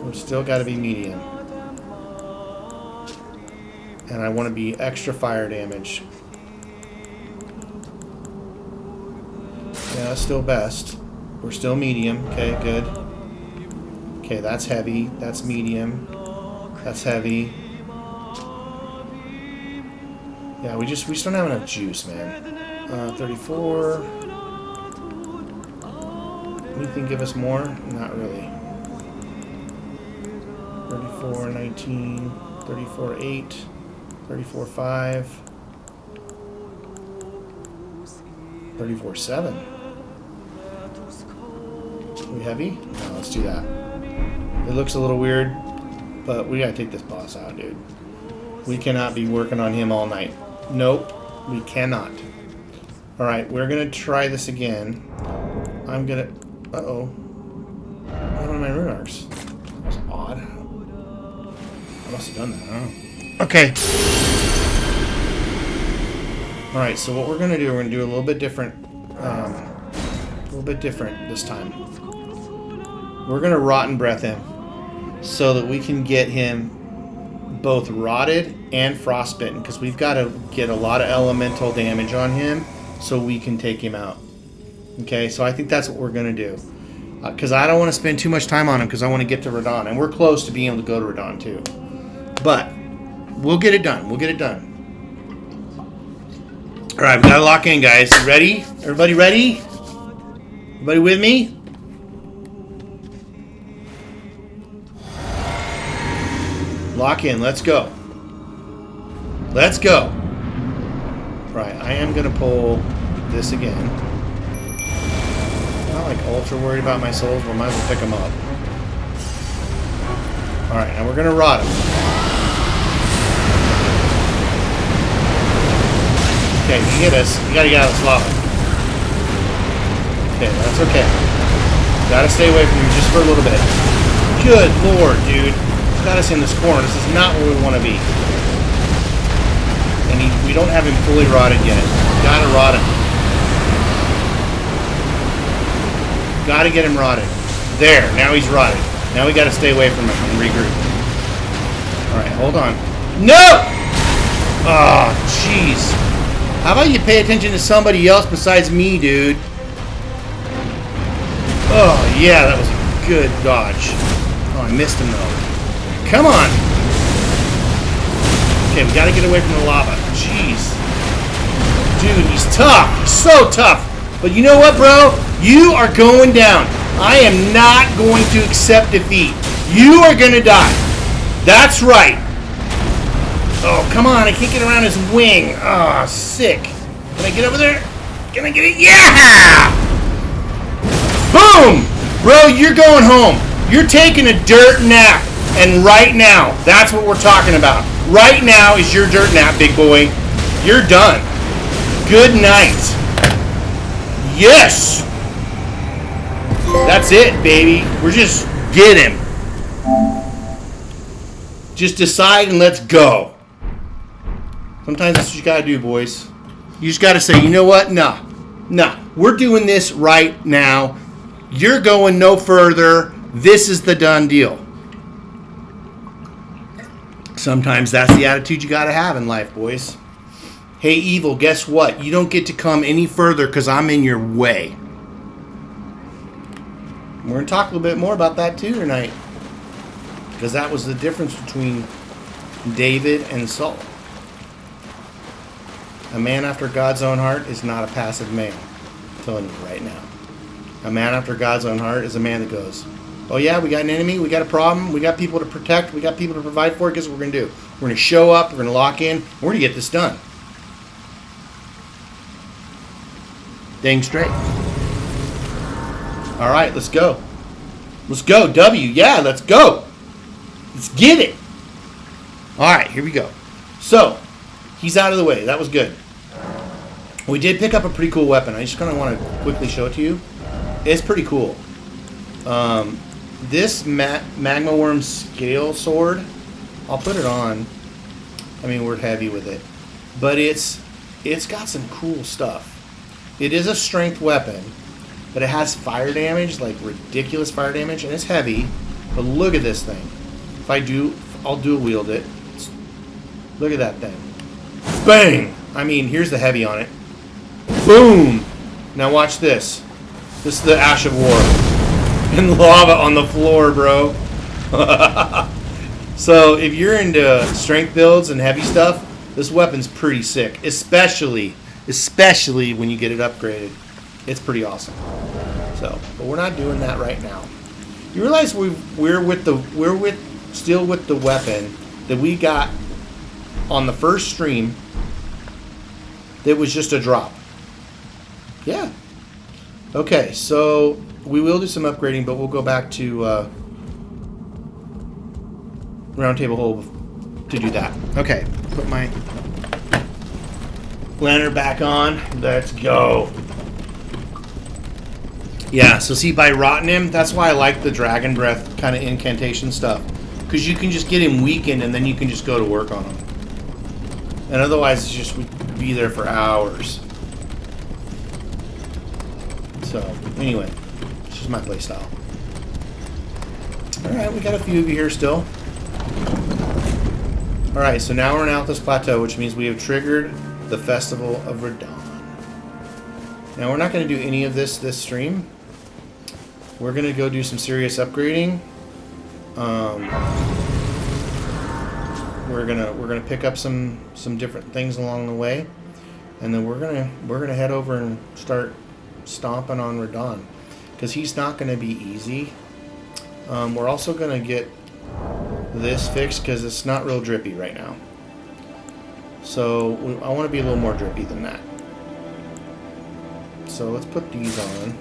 We've still got to be medium. And I want to be extra fire damage. Yeah, that's still best. We're still medium. Okay, good. Okay, that's heavy. That's medium. That's heavy. Yeah, we just don't have enough juice, man. 34. Anything give us more? Not really. 34, 19, 34, 8, 34, 5, 34, 7. Are we heavy? No, let's do that. It looks a little weird, but we gotta take this boss out, dude. We cannot be working on him all night. Nope, we cannot. Alright, we're gonna try this again. I'm gonna... Uh-oh. What are my rune arcs? That was odd. I must have done that, I don't know. Okay. Alright, so what we're gonna do, we're gonna do a little bit different. This time. We're gonna rotten breath him so that we can get him both rotted and frostbitten, because we've got to get a lot of elemental damage on him so we can take him out. Okay, so I think that's what we're going to do. Because I don't want to spend too much time on him because I want to get to Radahn. And we're close to being able to go to Radahn too. But we'll get it done. We'll get it done. Alright, we got to lock in, guys. Ready? Everybody ready? Everybody with me? Lock in. Let's go. Let's go. Right, I am going to pull this again. I'm not like ultra worried about my souls, but might as well pick them up. Alright, now we're going to rot him. Okay, you hit us. You got to get out of this lava. Okay, that's okay. Got to stay away from you just for a little bit. Good lord, dude. Got us in this corner. This is not where we want to be. And we don't have him fully rotted yet. Gotta rot him. Gotta get him rotted. There, now he's rotted. Now we gotta stay away from him and regroup. Alright, hold on. No! Oh, jeez. How about you pay attention to somebody else besides me, dude? Oh, yeah, that was a good dodge. Oh, I missed him, though. Come on! Okay, we gotta get away from the lava. Jeez. Dude, he's tough. He's so tough. But you know what, bro? You are going down. I am not going to accept defeat. You are gonna die. That's right. Oh, come on. I can't get around his wing. Ah, oh, sick. Can I get over there? Can I get it? Yeah! Boom! Bro, you're going home. You're taking a dirt nap. And right now, that's what we're talking about. Right now is your dirt nap, big boy. You're done. Good night. Yes! That's it, baby. We're just get him. Just decide and let's go. Sometimes that's what you gotta do, boys. You just gotta say, you know what? Nah. We're doing this right now. You're going no further. This is the done deal. Sometimes that's the attitude you gotta have in life, boys. Hey, evil, guess what? You don't get to come any further because I'm in your way. We're going to talk a little bit more about that too tonight. Because that was the difference between David and Saul. A man after God's own heart is not a passive man. I'm telling you right now. A man after God's own heart is a man that goes, oh yeah, we got an enemy, we got a problem, we got people to protect, we got people to provide for. Guess what we're going to do? We're going to show up, we're going to lock in, we're going to get this done. Dang straight. Alright, let's go. Let's go, W. Yeah, let's go. Let's get it. Alright, here we go. So, he's out of the way. That was good. We did pick up a pretty cool weapon. I just kind of want to quickly show it to you. It's pretty cool. This Magma Worm Scale Sword, I'll put it on. I mean, we're heavy with it. But it's got some cool stuff. It is a strength weapon, but it has fire damage, like ridiculous fire damage, and it's heavy. But look at this thing. If I do, I'll dual wield it. Look at that thing. Bang! I mean, here's the heavy on it. Boom! Now watch this. This is the Ash of War. And lava on the floor, bro. So if you're into strength builds and heavy stuff, this weapon's pretty sick. Especially when you get it upgraded. It's pretty awesome. So, but we're not doing that right now. You realize we're still with the weapon that we got on the first stream that was just a drop. Yeah. Okay, so we will do some upgrading, but we'll go back to round table hole to do that. Okay, put my lantern back on. Let's go. Yeah, so see, by rotting him, that's why I like the dragon breath kind of incantation stuff. Because you can just get him weakened and then you can just go to work on him. And otherwise, it's just we'd be there for hours. So, anyway, this is my playstyle. Alright, we got a few of you here still. Alright, so now we're in Altus Plateau, which means we have triggered the Festival of Radahn. Now, we're not going to do any of this stream. We're going to go do some serious upgrading. We're gonna pick up some different things along the way, and then we're gonna head over and start stomping on Radahn, because he's not gonna be easy. We're also gonna get this fixed because it's not real drippy right now. So I want to be a little more drippy than that. So let's put these on.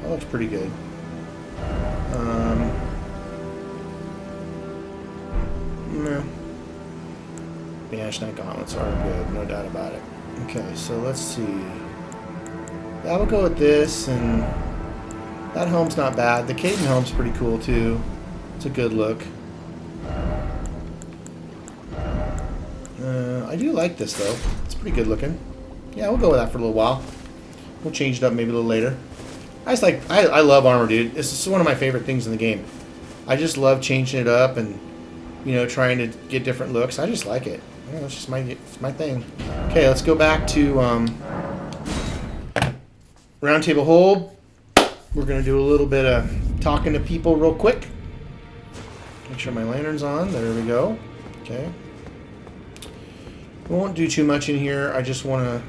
That looks pretty good. No. Banished Knight Gauntlets are good, no doubt about it. Okay, so let's see. Yeah, we'll go with this, and that helm's not bad. The Caden helm's pretty cool too. It's a good look. I do like this though. It's pretty good looking. Yeah, we'll go with that for a little while. We'll change it up maybe a little later. I love armor, dude. This is one of my favorite things in the game. I just love changing it up and, you know, trying to get different looks. I just like it. You know, it's just it's my thing. Okay, let's go back to round table hold. We're gonna do a little bit of talking to people real quick. Make sure my lantern's on. There we go. Okay. We won't do too much in here. I just want to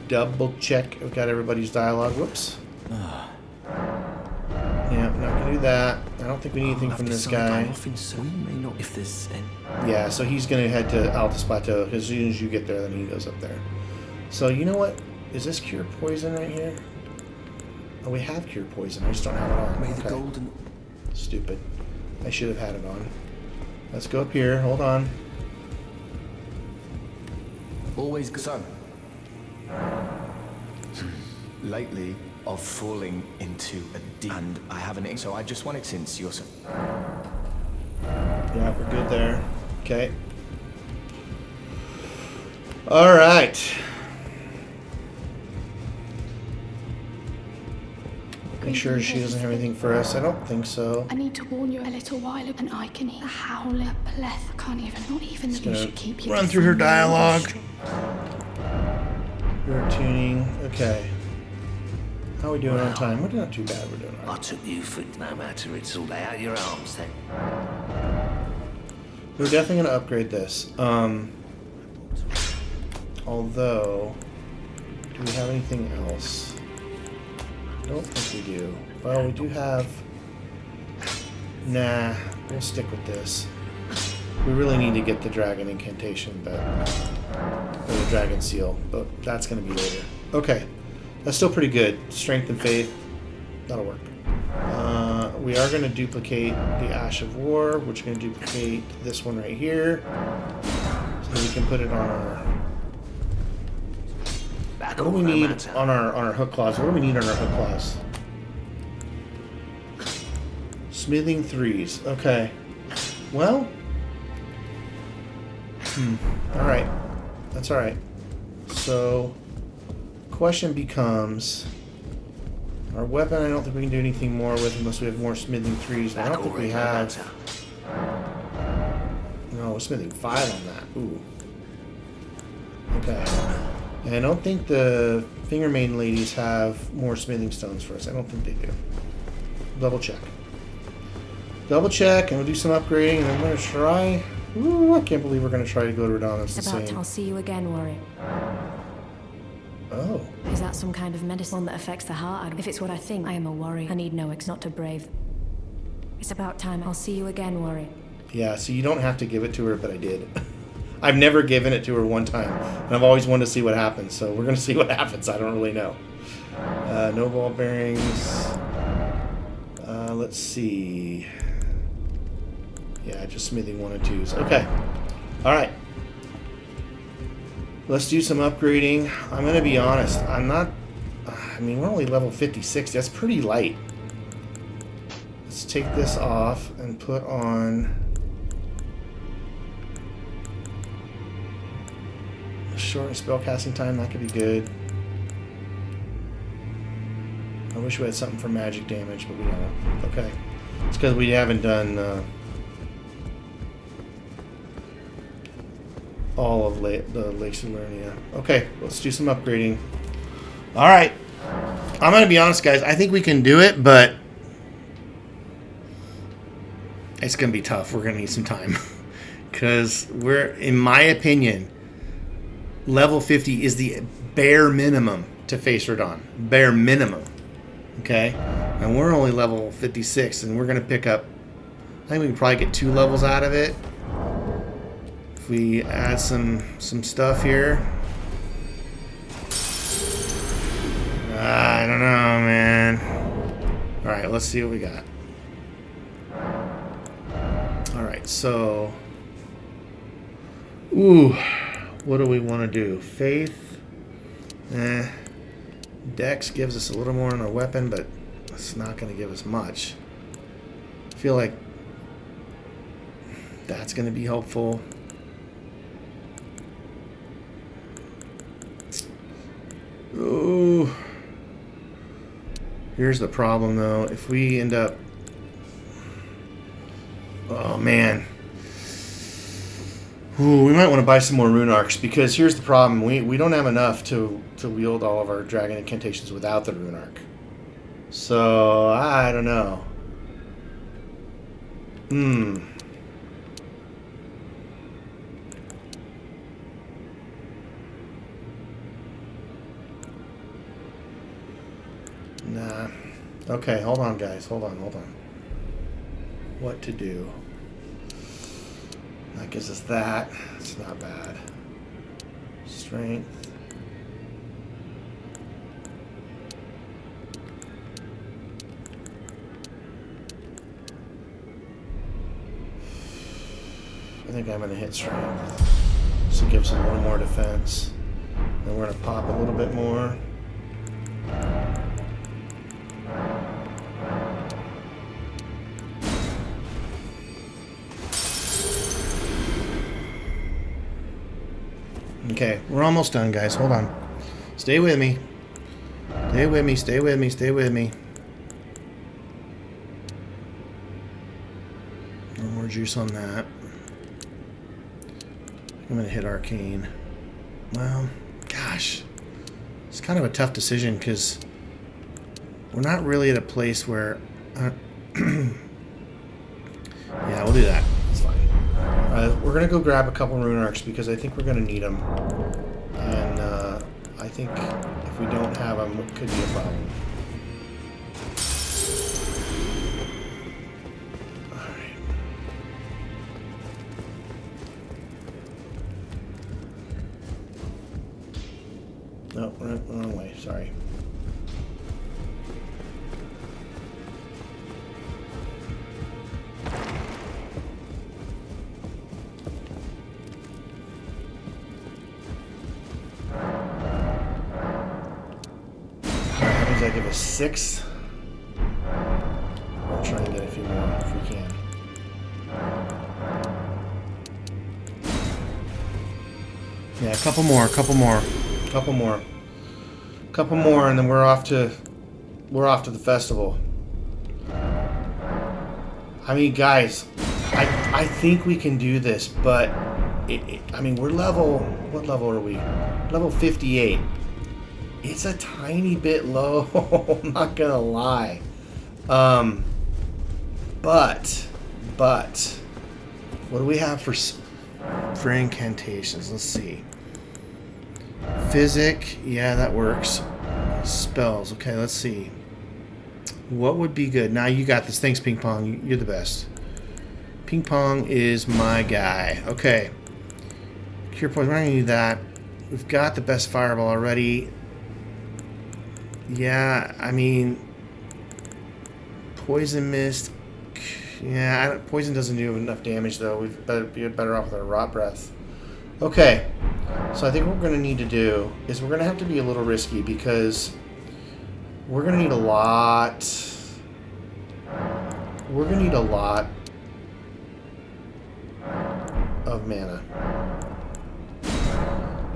double check I've got everybody's dialogue. Whoops. Yeah, I'm not going to do that. I don't think we need anything from this guy. Yeah, so he's going to head to Altus Plateau. As soon as you get there, then he goes up there. So, you know what? Is this Cure Poison right here? Oh, we have Cure Poison. I just don't have it on. Okay. Stupid. I should have had it on. Let's go up here. Hold on. Always good. So, lately, of falling into a deep, and I haven't. So I just wanted, since you're so. Yeah, we're good there. Okay. All right. Make sure she doesn't have anything for us. I don't think so. I need to warn you a little while, and I can hear a howler, a pleth. I can't even, not even that you should keep your. Run through her dialogue. Your tuning. Okay. How are we doing on time? We're not too bad. We're doing all right. I took you for no matter. It's all out your arms then. We're definitely going to upgrade this. Although, do we have anything else? I don't think we do. Well, we do have... Nah, we'll stick with this. We really need to get the dragon incantation, but... or the dragon seal, but that's going to be later. Okay. That's still pretty good. Strength and faith. That'll work. We are going to duplicate the Ash of War, which is going to duplicate this one right here. So we can put it on our... What do we need on our hook claws? What do we need on our hook claws? Smithing 3s. Okay. Well... Alright. That's alright. So... question becomes, Our weapon, I don't think we can do anything more with unless we have more smithing 3s. I don't think we have. No, we're smithing 5 on that. Ooh. Okay. And I don't think the finger maiden ladies have more smithing stones for us. I don't think they do. Double check. Double check, and we'll do some upgrading, and I'm going to try. Ooh, I can't believe we're going to try to go to Radahn. It's About insane. I'll see you again, Warrior. Oh. Is that some kind of medicine? One that affects the heart? If it's what I think, I am a warrior. I need no not to brave. It's about time. I'll see you again, Warrior. Yeah, so you don't have to give it to her, but I did. I've never given it to her one time, and I've always wanted to see what happens, so we're going to see what happens. I don't really know. No ball bearings. Let's see. Yeah, just smithing 1 and 2s. Okay. Alright. Let's do some upgrading. I'm going to be honest. I'm not... I mean, we're only level 56. That's pretty light. Let's take this off and put on... shorten spellcasting time. That could be good. I wish we had something for magic damage, but we don't. Okay. It's because we haven't done... all of the Lake Salernia. Okay, let's do some upgrading. Alright. I'm going to be honest, guys. I think we can do it, but it's going to be tough. We're going to need some time. Because we're, in my opinion, level 50 is the bare minimum to face Radahn. Bare minimum. Okay? And we're only level 56, and we're going to pick up... I think we can probably get 2 levels out of it. If we add some stuff here. I don't know, man. Alright, let's see what we got. Alright, so... Ooh. What do we want to do? Faith? Dex gives us a little more on our weapon, but it's not going to give us much. I feel like that's going to be helpful. Ooh. Here's the problem, though. If we end up... Oh, man. Ooh, we might want to buy some more rune arcs, because here's the problem. We don't have enough to wield all of our dragon incantations without the rune arc. So, I don't know. Nah. Okay, hold on, guys. Hold on. What to do? That gives us that. It's not bad. Strength. I think I'm going to hit strength. So it gives us a little more defense. Then we're going to pop a little bit more. Okay, we're almost done, guys. Hold on. Stay with me. Stay with me, stay with me, stay with me. No more juice on that. I'm going to hit Arcane. Well, gosh. It's kind of a tough decision because we're not really at a place where... yeah, we'll do that. It's fine. We're going to go grab a couple rune arcs because I think we're going to need them. And I think if we don't have them, it could be a problem. Alright. No, wrong way. Sorry. I give us 6. We'll try and get a few more if we can. Yeah, a couple more, and then we're off to we're off to the festival. I mean, guys, I think we can do this, but I mean, we're level. What level are we? Level 58. It's a tiny bit low. I'm not gonna lie. But what do we have for incantations? Let's see. Physic, yeah, that works. Spells, okay, let's see. What would be good? Now you got this. Thanks, Ping Pong. You're the best. Ping Pong is my guy. Okay. Cure poison. We're not gonna do that. We've got the best fireball already. Yeah, I mean, poison mist. Yeah, poison doesn't do enough damage though. We'd be better off with our rot breath. Okay, so I think what we're going to need to do is we're going to have to be a little risky because we're going to need a lot. We're going to need a lot of mana.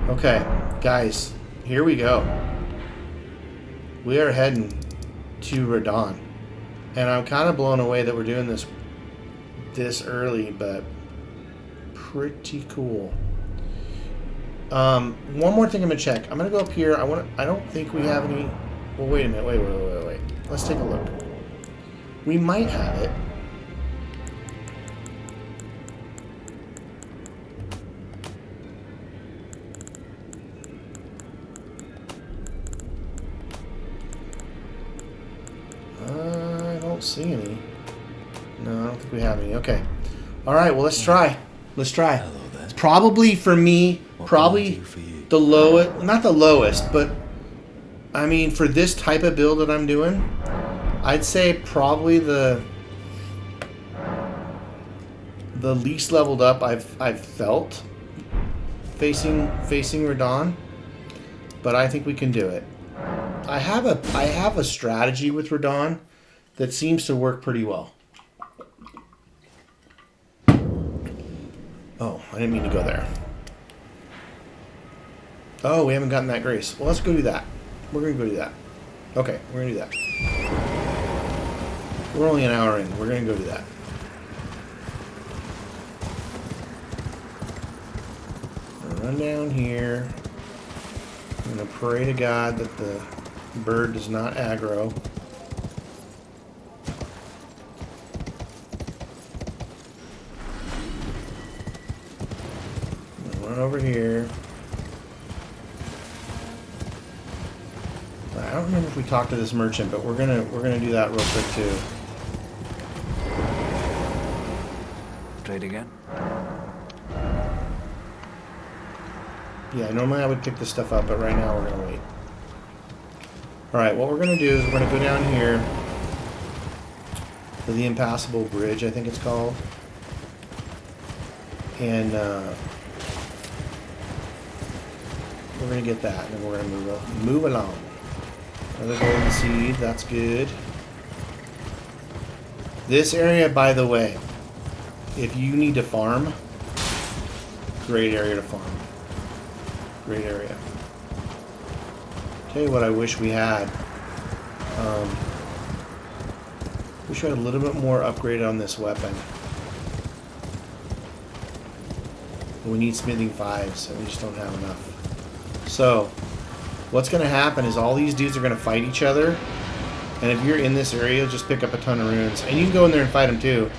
Okay, guys, here we go. We are heading to Radahn. And I'm kind of blown away that we're doing this early, but pretty cool. One more thing I'm gonna check. I'm gonna go up here. I don't think we have any. Well, wait a minute. Wait. Let's take a look. We might have it. I don't see any. No, I don't think we have any. Okay. All right. Well, let's try. Let's try. Hello there. It's probably for me. Probably the lowest. Not the lowest, but I mean for this type of build that I'm doing, I'd say probably the least leveled up I've felt facing Radahn. But I think we can do it. I have a strategy with Radahn that seems to work pretty well. Oh, I didn't mean to go there. Oh, we haven't gotten that grace. Well, let's go do that. We're going to go do that. Okay, we're going to do that. We're only an hour in. We're going to go do that. Run down here. I'm going to pray to God that the bird does not aggro. Run over here. I don't remember if we talked to this merchant, but we're gonna do that real quick too. Trade again? Yeah, normally I would pick this stuff up, but right now we're gonna wait. Alright, what we're gonna do is we're gonna go down here to the Impassable Bridge, I think it's called. And we're gonna get that, and then we're gonna move along. Another golden seed, that's good. This area, by the way, if you need to farm, great area to farm. Great area. Tell you what I wish we had. Wish we had a little bit more upgrade on this weapon. We need smithing 5s, and we just don't have enough. So, what's going to happen is all these dudes are going to fight each other. And if you're in this area, just pick up a ton of runes. And you can go in there and fight them too.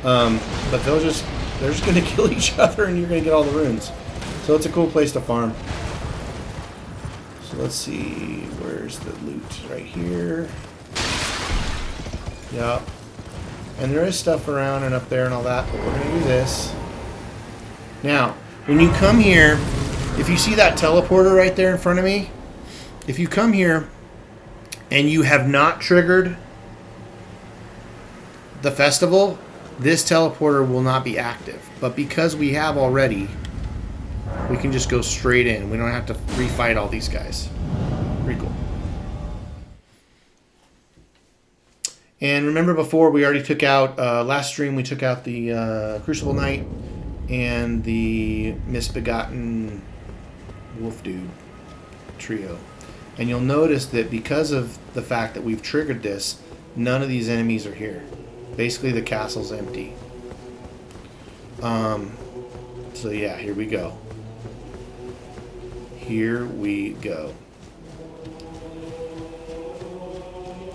But they're just going to kill each other and you're going to get all the runes. So it's a cool place to farm. So let's see. Where's the loot? Right here. Yep. And there is stuff around and up there and all that. But we're going to do this. Now, when you come here, if you see that teleporter right there in front of me, if you come here and you have not triggered the festival, this teleporter will not be active. But because we have already, we can just go straight in. We don't have to refight all these guys. Pretty cool. And remember before, we already took out, last stream we took out the Crucible Knight and the Misbegotten Wolf Dude trio. And you'll notice that because of the fact that we've triggered this, none of these enemies are here. Basically, the castle's empty. So yeah, here we go. Here we go.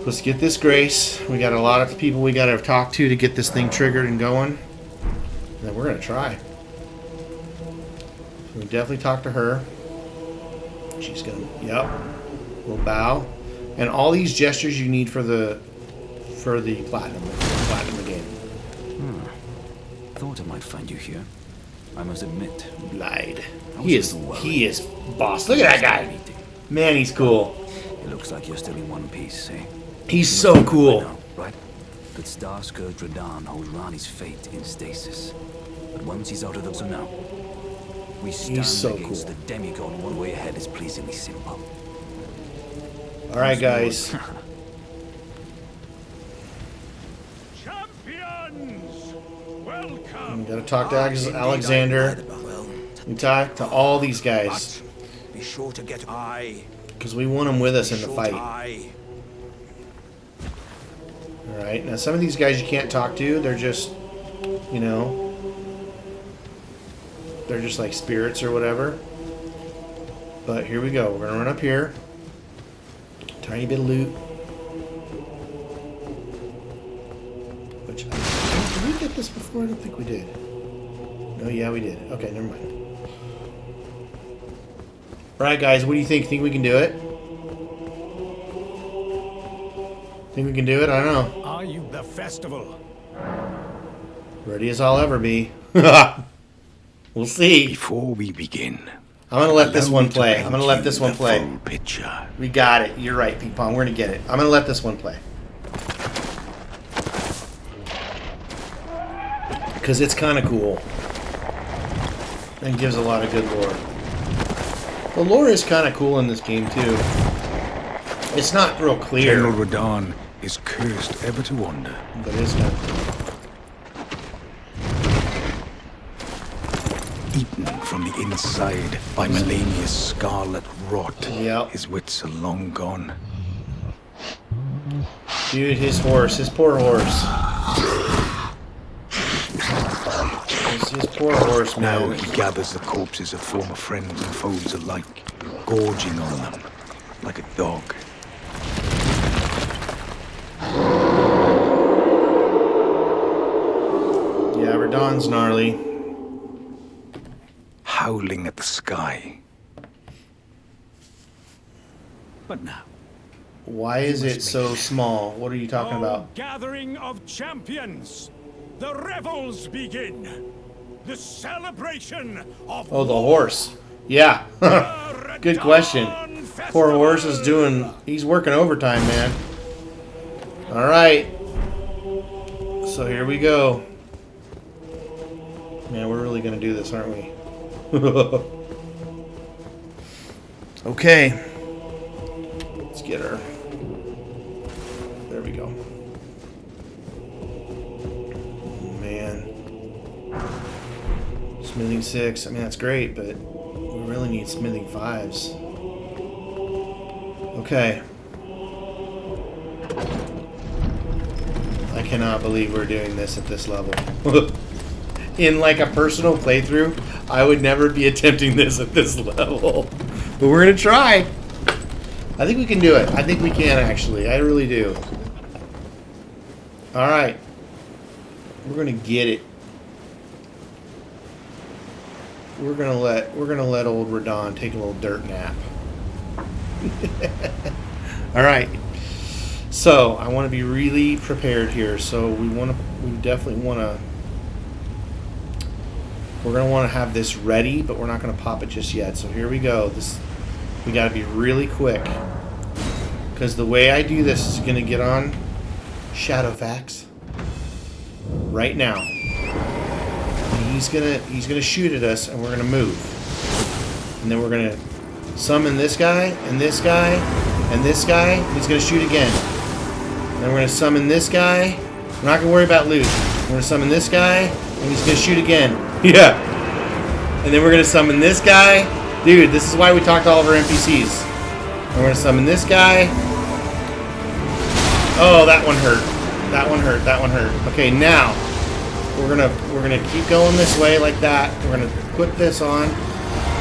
Let's get this Grace. We got a lot of people we got to talk to get this thing triggered and going. And then we're going to try. We definitely talk to her. She's going to, yep. We'll bow. And all these gestures you need for the platinum game. Thought I might find you here. I must admit. Lied. He is boss. Look at that guy. Man, he's cool. It looks like you're still in one piece, eh? He's so cool. Now, right? That star-skirt Radahn holds Rani's fate in stasis. But once he's out of the... So now, we stand so against cool. the demigod. One way ahead is pleasingly simple. Alright, guys. Champions! Welcome! We gotta talk to Alexander. We talk to all these guys. Be sure to get Because we want them with us in the fight. Alright, now some of these guys you can't talk to. They're just, you know, they're just like spirits or whatever. But here we go. We're gonna run up here. Tiny bit of loot. Which, did we get this before? I don't think we did. No, yeah, we did. Okay, never mind. Alright, guys, what do you think? Think we can do it? Think we can do it? I don't know. Are you the festival? Ready as I'll ever be. We'll see. Before we begin, I'm gonna let this allow one me to play. I'm paint gonna let you this one the play. full picture. We got it. You're right, Ping Pong. We're gonna get it. I'm gonna let this one play. Because it's kind of cool. And gives a lot of good lore. The lore is kind of cool in this game, too. It's not real clear. General Radahn is cursed ever to wander. But it's kind of cool. Eaten from the inside by Melania's scarlet rot. Yep. His wits are long gone. Dude, his horse. His poor horse. His poor horse, Now man. he gathers the corpses of former friends and foes alike, gorging on them like a dog. Yeah, Radahn's gnarly. Howling at the sky. But now, Why is it so small? What are you talking about? Gathering of champions! The revels begin! The celebration of Oh, the horse. Yeah. Good question. Poor horse is he's working overtime, man. Alright. So here we go. Man, we're really going to do this, aren't we? Okay. Let's get her. There we go. Oh, man. Smithing 6. I mean, that's great, but we really need smithing 5s. Okay. I cannot believe we're doing this at this level. In like a personal playthrough, I would never be attempting this at this level. But we're going to try. I think we can do it. I think we can, actually. I really do. Alright. We're going to get it. We're gonna let old Radahn take a little dirt nap. Alright. So I want to be really prepared here. So we definitely wanna we're gonna want to have this ready, but we're not gonna pop it just yet. So here we go. We gotta be really quick. Because the way I do this is gonna get on Shadowfax right now. He's gonna shoot at us, and we're gonna move, and then we're gonna summon this guy and this guy and this guy. He's gonna shoot again. And then we're gonna summon this guy. We're not gonna worry about loot. We're gonna summon this guy, and he's gonna shoot again. Yeah. And then we're gonna summon this guy. Dude, this is why we talk to all of our NPCs. We're gonna summon this guy. Oh, that one hurt. That one hurt. That one hurt. Okay, now we're gonna keep going this way like that. We're gonna put this on.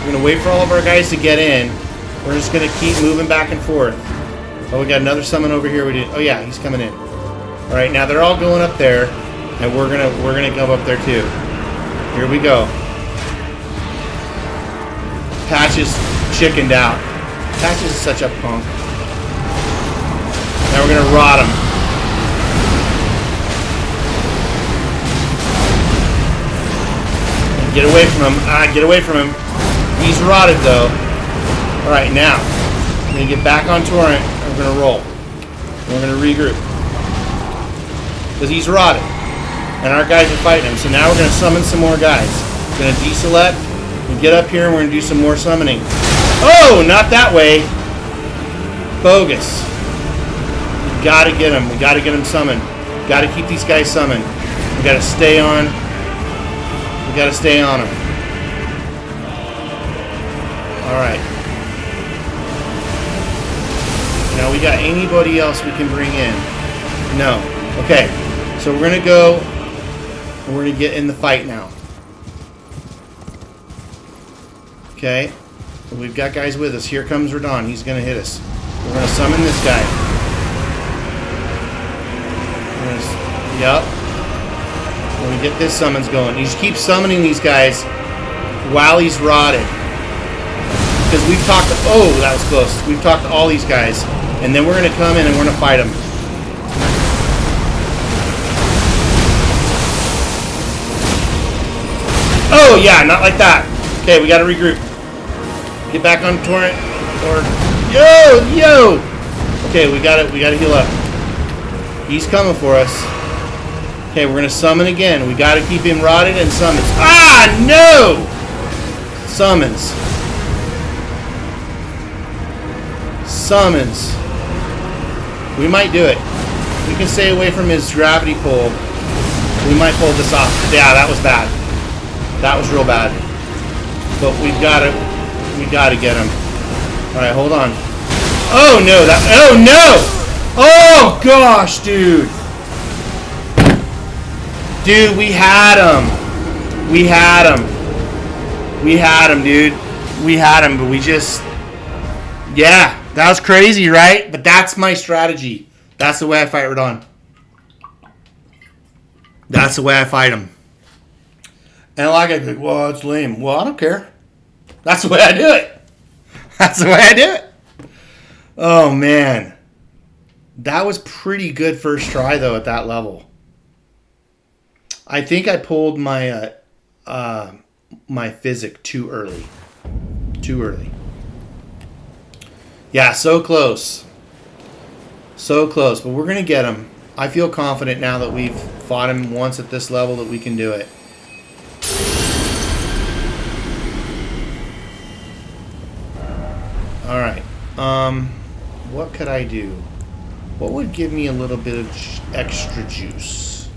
We're gonna wait for all of our guys to get in. We're just gonna keep moving back and forth. Oh, we got another summon over here. We did. Oh yeah, he's coming in. All right, now they're all going up there, and we're gonna go up there too. Here we go. Patches chickened out. Patches is such a punk. Now we're gonna rot him. Get away from him. Get away from him. He's rotted though. Alright, now we're gonna get back on torrent and we're gonna roll. And we're gonna regroup. Because he's rotted. And our guys are fighting him. So now we're gonna summon some more guys. We're gonna deselect and get up here and we're gonna do some more summoning. Oh, not that way. Bogus. We gotta get him. We gotta get him summoned. We gotta keep these guys summoned. We gotta stay on. We gotta stay on him. Alright. Now we got anybody else we can bring in? No. Okay. So we're gonna go and we're gonna get in the fight now. Okay. We've got guys with us. Here comes Radahn. He's gonna hit us. We're gonna summon this guy. Yep. We're gonna get this summons going. You just keep summoning these guys while he's rotted. Because we've talked to, oh, that was close. We've talked to all these guys. And then we're gonna come in and we're gonna fight them. Oh yeah, not like that. Okay, we gotta regroup. Get back on torrent. Or yo! Okay, we gotta heal up. He's coming for us. Okay, we're gonna summon again. We gotta keep him rotted and summons. Ah, no! Summons. Summons. We might do it. We can stay away from his gravity pull. We might pull this off. Yeah, that was bad. That was real bad. But we gotta get him. Alright, hold on. Oh no, oh no! Oh gosh, dude. Dude, we had him. We had him. We had him, dude. We had him, but we just... Yeah, that was crazy, right? But that's my strategy. That's the way I fight Radahn. That's the way I fight him. And like I think, well, it's lame. Well, I don't care. That's the way I do it. That's the way I do it. Oh, man. That was pretty good first try, though, at that level. I think I pulled my my physic too early. Too early. Yeah, so close. So close, but we're going to get him. I feel confident now that we've fought him once at this level that we can do it. Alright. What could I do? What would give me a little bit of extra juice?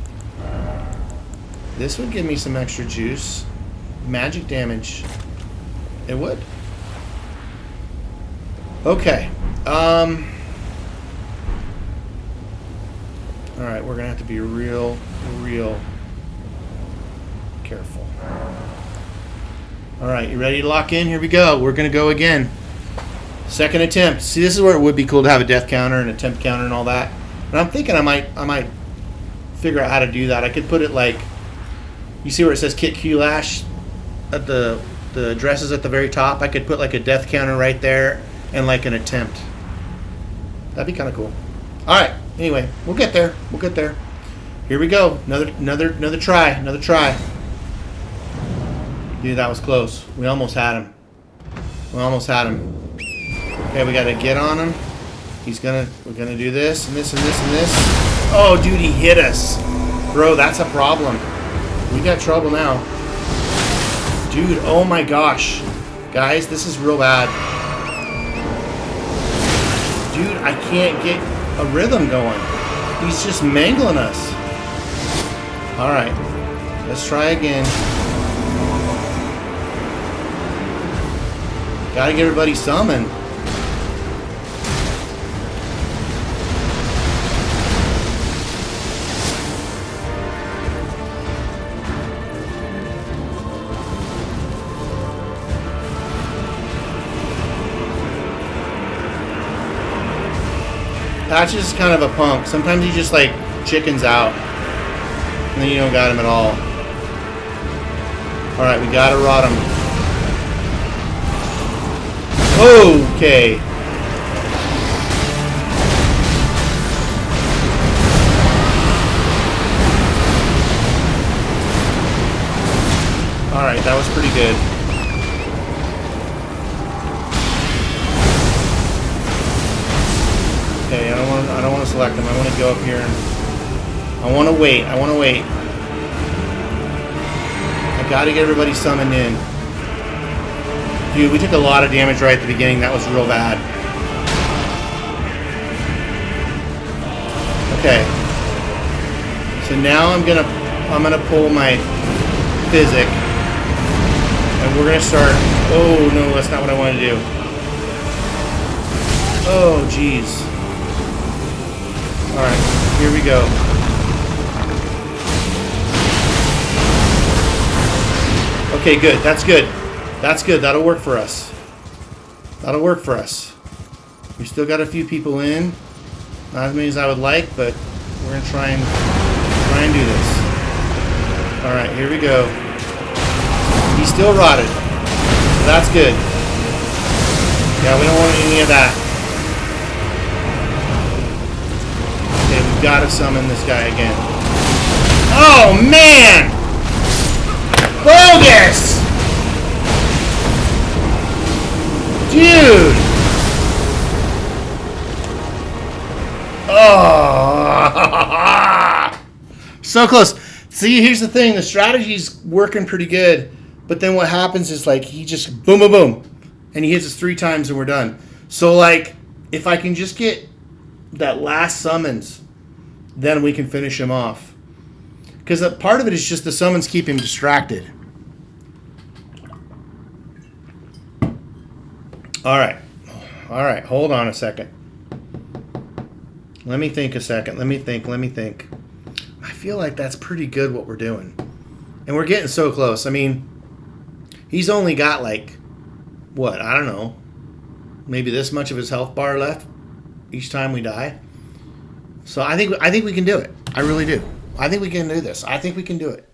This would give me some extra juice. Magic damage. It would. Okay. Alright, we're gonna have to be real careful. Alright, you ready to lock in? Here we go. We're gonna go again. Second attempt. See, this is where it would be cool to have a death counter and attempt counter and all that. And I'm thinking I might figure out how to do that. I could put it like, you see where it says Kit Q-Lash at the addresses at the very top? I could put like a death counter right there and like an attempt. That'd be kind of cool. Alright, anyway, we'll get there. We'll get there. Here we go. Another try. Another try. Dude, that was close. We almost had him. We almost had him. Okay, we gotta get on him. We're gonna do this and this and this and this. Oh, dude, he hit us. Bro, that's a problem. We got trouble now. Dude, oh my gosh. Guys, this is real bad. Dude, I can't get a rhythm going. He's just mangling us. Alright. Let's try again. Gotta get everybody summoned. Patches is kind of a punk. Sometimes he just like chickens out. And then you don't got him at all. Alright, we gotta rot him. Okay. Alright, that was pretty good. Okay, I don't want to select them. I want to go up here and I want to wait. I gotta get everybody summoned in. Dude, we took a lot of damage right at the beginning. That was real bad. Okay. So now I'm gonna pull my physic. And we're gonna start. Oh no, that's not what I wanted to do. Oh jeez. Alright, here we go. Okay, good. That's good. That's good. That'll work for us. That'll work for us. We still got a few people in. Not as many as I would like, but we're gonna try and do this. Alright, here we go. He's still rotted. So that's good. Yeah, we don't want any of that. Okay, we've got to summon this guy again. Oh, man! Bogus! Dude! Oh! So close. See, here's the thing. The strategy's working pretty good. But then what happens is, like, he just boom, boom, boom. And he hits us 3 times and we're done. So, like, if I can just get that last summons, then we can finish him off. Because part of it is just the summons keep him distracted. Alright. Alright, hold on a second. Let me think a second. Let me think. I feel like that's pretty good what we're doing. And we're getting so close. I mean, he's only got like, what, I don't know, maybe this much of his health bar left each time we die. So I think we can do it. I really do. I think we can do this. I think we can do it.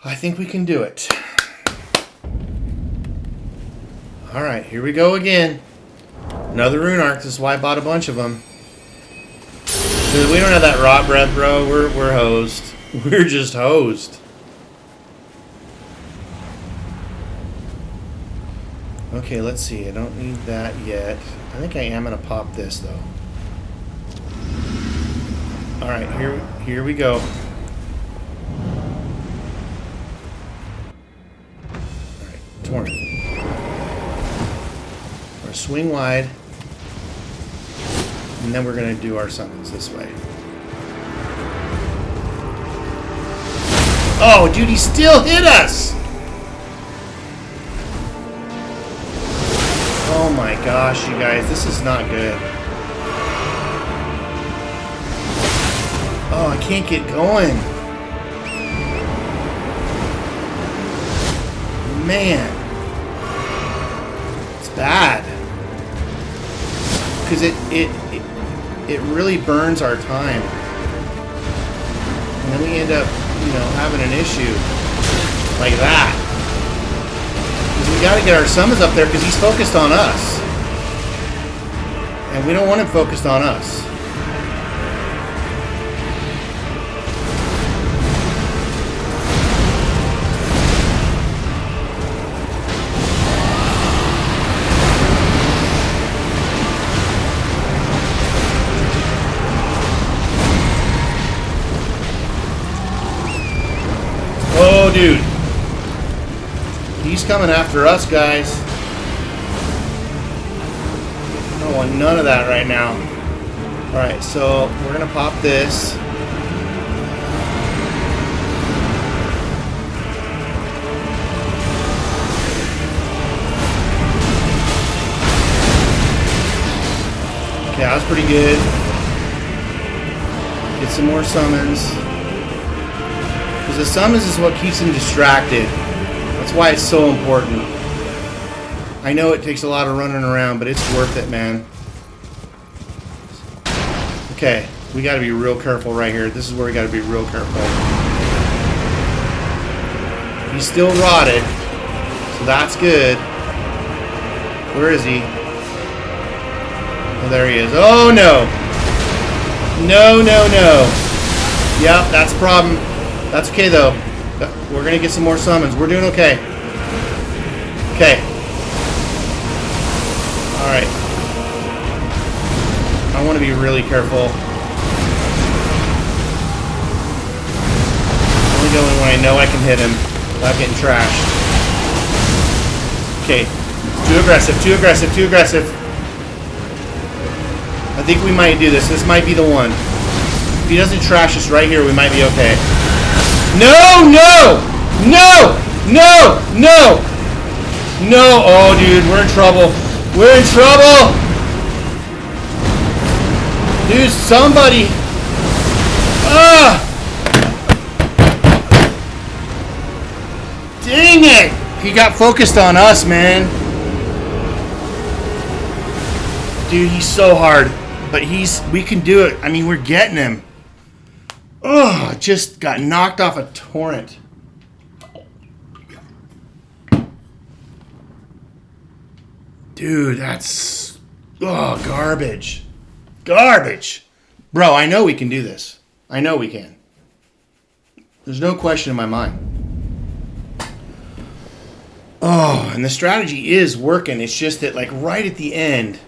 I think we can do it. All right, here we go again. Another rune arc. This is why I bought a bunch of them. Dude, we don't have that rot breath, bro. We're hosed. We're just hosed. Okay, let's see. I don't need that yet. I think I am gonna pop this though. All right, here we go. All right, torn. We're gonna swing wide, and then we're gonna do our summons this way. Oh, dude, he still hit us! Oh my gosh, you guys, this is not good. Oh, I can't get going. Man. It's bad. Because it really burns our time. And then we end up, you know, having an issue like that. Because we got to get our summons up there because he's focused on us. And we don't want him focused on us. Oh, dude. He's coming after us, guys. I don't want none of that right now. Alright, so we're going to pop this. Okay, that was pretty good. Get some more summons. Because the summons is what keeps him distracted. That's why it's so important. I know it takes a lot of running around, but it's worth it, man. Okay, we got to be real careful right here. This is where we got to be real careful. He's still rotted, so that's good. Where is he? Oh, there he is. Oh, no. No, no, no. Yep, that's a problem. That's okay, though. We're going to get some more summons. We're doing okay. Okay. Alright. I want to be really careful. Only going when I know I can hit him without getting trashed. Okay. Too aggressive, too aggressive, too aggressive. I think we might do this. This might be the one. If he doesn't trash us right here, we might be okay. No! No! No! No! No! No! Oh, dude, we're in trouble. We're in trouble! Dude, somebody... Ah! Dang it! He got focused on us, man. Dude, he's so hard. But we can do it. I mean, we're getting him. Oh, just got knocked off a torrent. Dude, that's... Oh, garbage. Garbage. Bro, I know we can do this. I know we can. There's no question in my mind. Oh, and the strategy is working. It's just that, like, right at the end,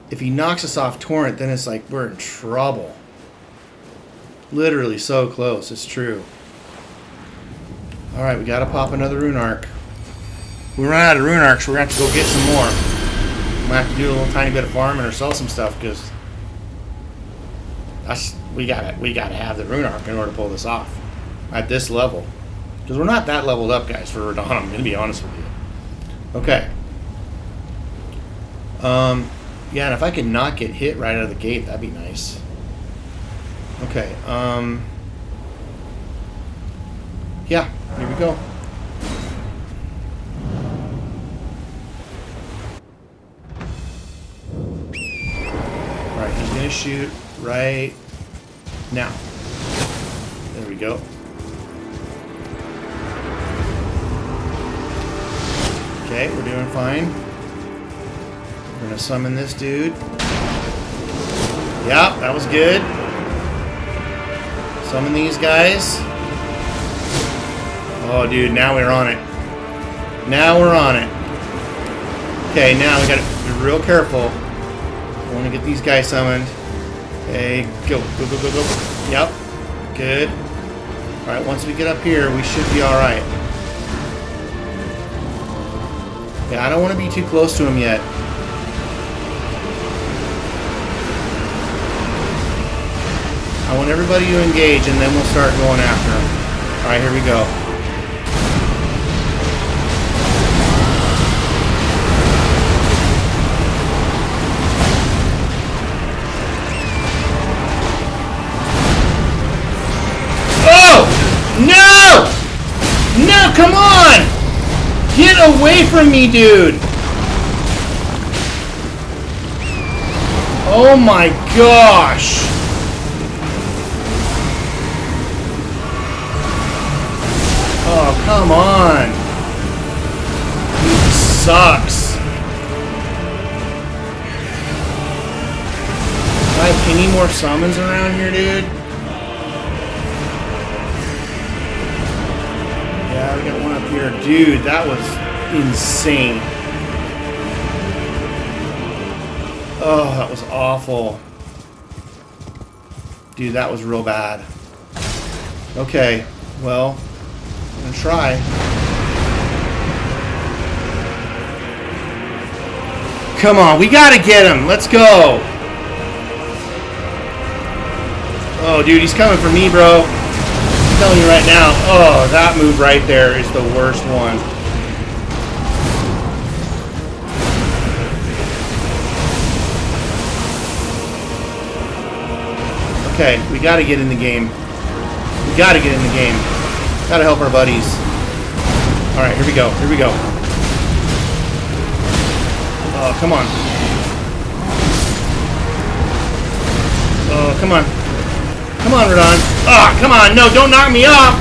if he knocks us off torrent, then it's like we're in trouble. Literally so close. It's true. Alright, we gotta pop another rune arc. We run out of rune arcs, we're gonna have to go get some more. Might have to do a little tiny bit of farming or sell some stuff because we gotta have the rune arc in order to pull this off at this level. Because we're not that leveled up, guys, for Radahn. I'm gonna be honest with you. Okay. Yeah, and if I could not get hit right out of the gate, that'd be nice. Okay. Yeah, here we go. Alright, he's gonna shoot right now. There we go. Okay, we're doing fine. We're gonna summon this dude. Yep, that was good. Summon these guys. Oh, dude, now we're on it. Now we're on it. Okay, now we gotta be real careful. I want to get these guys summoned. Okay, go, go, go, go, go. Yep, good. Alright, once we get up here, we should be alright. Yeah, I don't want to be too close to him yet. I want everybody to engage, and then we'll start going after him. Alright, here we go. Oh! No! No, come on! Get away from me, dude! Oh my gosh! Oh, come on! He sucks. Do I have any more summons around here, dude? Yeah, we got one up here. Dude, that was insane. Oh, that was awful. Dude, that was real bad. Okay, well, I'm gonna try. Come on, we gotta get him. Let's go. Oh, dude, he's coming for me, bro. I'm telling you right now. Oh, that move right there is the worst one. Okay, we gotta get in the game. We gotta get in the game. Gotta help our buddies. Alright, here we go. Here we go. Oh, come on. Oh, come on. Come on, Radahn. Oh, come on. No, don't knock me off.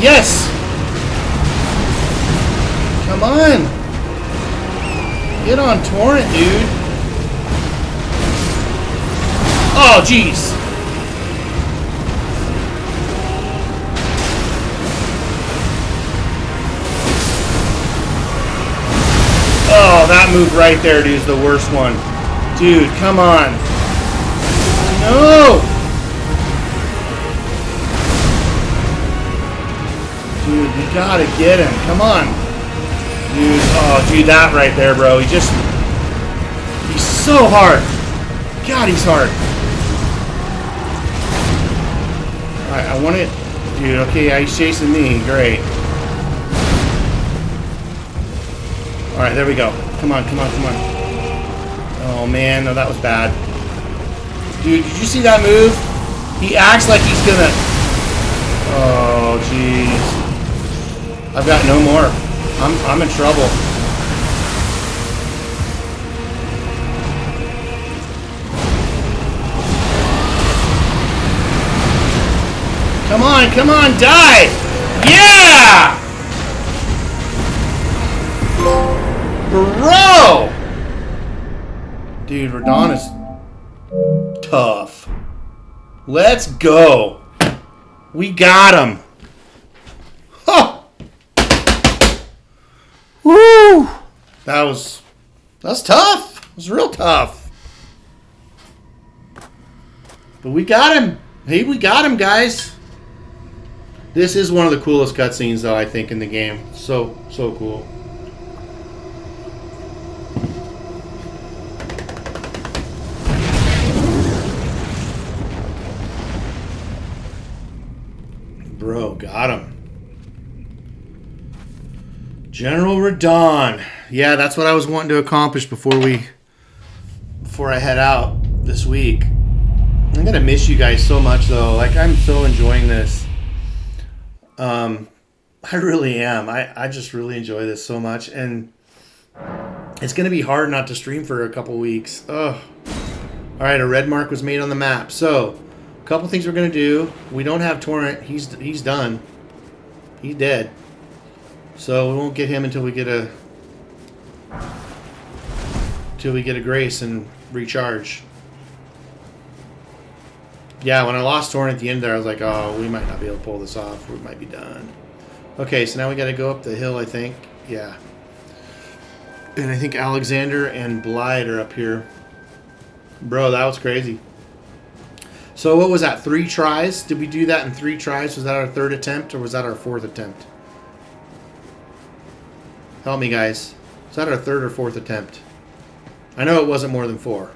Yes. Come on. Get on torrent, dude. Oh, jeez. Oh, that move right there, dude, is the worst one. Dude, come on. No! Dude, you gotta get him. Come on. Dude, oh, dude, that right there, bro. He's so hard. God, he's hard. Alright, I want it. Dude, okay, he's chasing me. Great. Alright, there we go. Come on, come on, come on. Oh, man. No, that was bad. Dude, did you see that move? He acts like he's gonna... Oh, jeez. I've got no more. I'm in trouble. Come on, die! Yeah! Bro! Dude, Radahn is tough. Let's go. We got him. Huh. Woo! That was tough. It was real tough. But we got him. Hey, we got him, guys. This is one of the coolest cutscenes, though, I think, in the game. So cool. Bro, got him. General Radahn. Yeah, that's what I was wanting to accomplish before I head out this week. I'm gonna miss you guys so much, though. Like, I'm so enjoying this. I really am. I just really enjoy this so much, and it's gonna be hard not to stream for a couple weeks. Ugh. All right, a red mark was made on the map. So, a couple things we're gonna do. We don't have Torrent. He's done. He's dead. So we won't get him until we get a grace and recharge. Yeah, when I lost Torrent at the end there, I was like, oh, we might not be able to pull this off. We might be done. Okay, so now we got to go up the hill, I think. Yeah. And I think Alexander and Blythe are up here. Bro, that was crazy. So what was that, 3 tries? Did we do that in 3 tries? Was that our 3rd attempt, or was that our 4th attempt? Help me, guys. Was that our 3rd or 4th attempt? I know it wasn't more than 4.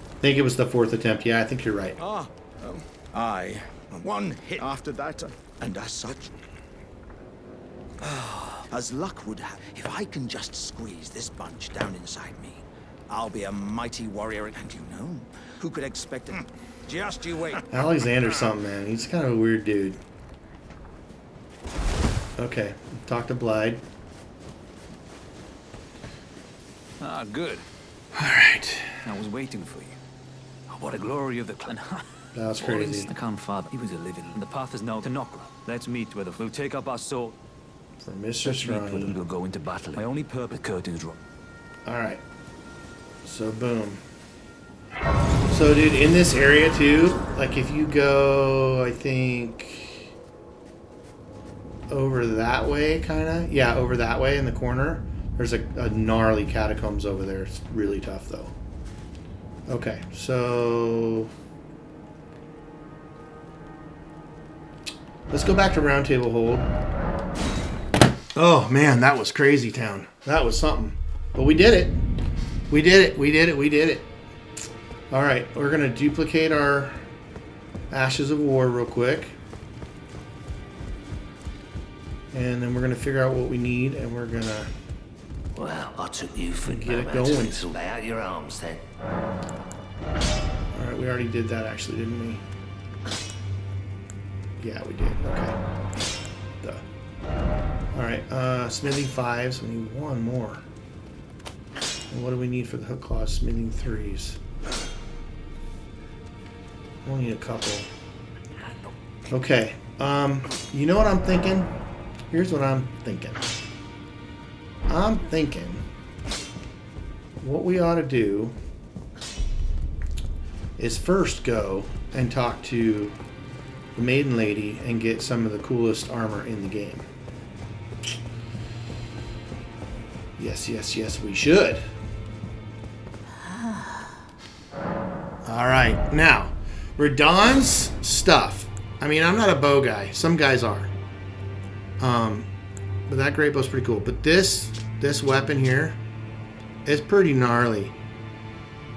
I think it was the 4th attempt. Yeah, I think you're right. Aye. One hit after that, and as such. As luck would have, if I can just squeeze this bunch down inside me, I'll be a mighty warrior, and you know, who could expect it? Just you wait. Alexander's something, man. He's kind of a weird dude. Okay, talk to Blythe. Ah, good. All right. I was waiting for you. Oh, what a glory of the clan. That was crazy. The Khan father, he was a living. And the path is now to Nokra. Let's meet where we'll take up our sword. For Mr. Let's meet where Shrine. we'll go into battle. My only purpose, curtains drawn. All right. So boom. So dude, in this area too, like if you go, I think over that way, kind of. Yeah, over that way in the corner. There's a gnarly catacombs over there. It's really tough though. Okay, so let's go back to Round Table Hold. Oh man, that was crazy town. That was something. But we did it. We did it. We did it. We did it. All right, we're gonna duplicate our Ashes of War real quick, and then we're gonna figure out what we need, and we're gonna. Well, I took you for Get no it matter going. it's all lay out your arms then. All right, we already did that actually, didn't we? Yeah, we did. Okay. Duh. All right, smithing 5s. We need 1 more. And what do we need for the hook claws? Smithing 3s. We'll need a couple. Okay. You know what I'm thinking? Here's what I'm thinking. I'm thinking what we ought to do is first go and talk to the Maiden Lady and get some of the coolest armor in the game. Yes, yes, yes, we should. Alright, now, Radahn's stuff. I mean, I'm not a bow guy. Some guys are. But that great bow's pretty cool. But this weapon here is pretty gnarly.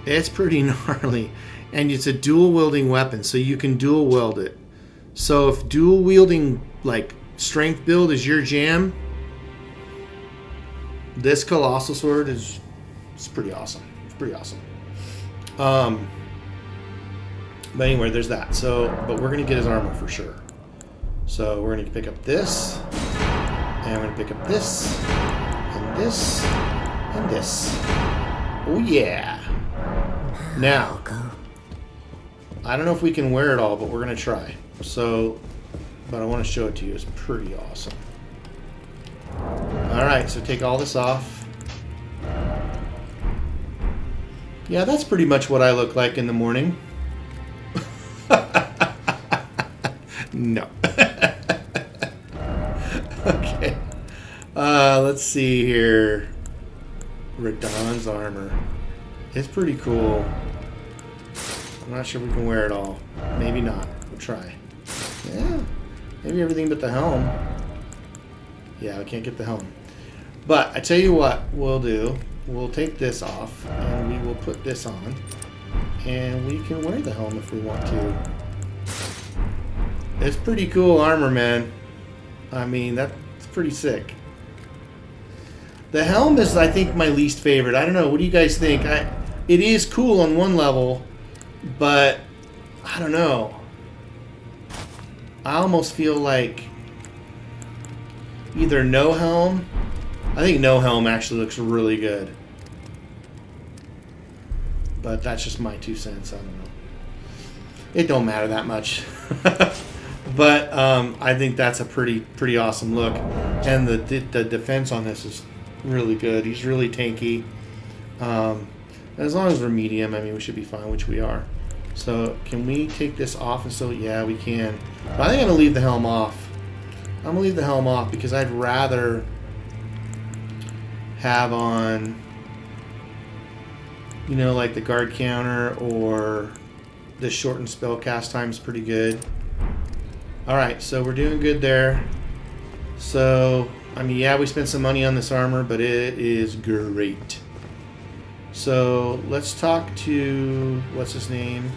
It's pretty gnarly. And it's a dual wielding weapon, so you can dual wield it. So if dual wielding, like, strength build is your jam, this Colossal Sword it's pretty awesome. It's pretty awesome. But anyway, there's that. So, but we're going to get his armor for sure. So we're going to pick up this. And we're going to pick up this. And this. And this. Oh, yeah. Now, I don't know if we can wear it all, but we're going to try. So, but I want to show it to you. It's pretty awesome. Alright, so take all this off. Yeah, that's pretty much what I look like in the morning. No. Okay. Let's see here. Radahn's armor. It's pretty cool. I'm not sure if we can wear it all. Maybe not. We'll try. Yeah. Maybe everything but the helm. Yeah, we can't get the helm. But I tell you what we'll do. We'll take this off and we will put this on. And we can wear the helm if we want to. It's pretty cool armor, man. I mean, that's pretty sick. The helm is, I think, my least favorite. I don't know. What do you guys think? It is cool on one level, but I don't know. I almost feel like either no helm. I think no helm actually looks really good. But that's just my 2 cents. I don't know. It don't matter that much. But I think that's a pretty awesome look. And the defense on this is really good. He's really tanky. As long as we're medium, I mean, we should be fine, which we are. So can we take this off? And so, yeah, we can. But I think I'm going to leave the helm off. I'm going to leave the helm off because I'd rather have on, you know, like the guard counter, or the shortened spell cast time is pretty good. Alright, so we're doing good there. So, I mean, yeah, we spent some money on this armor, but it is great. So, let's talk to, what's his name?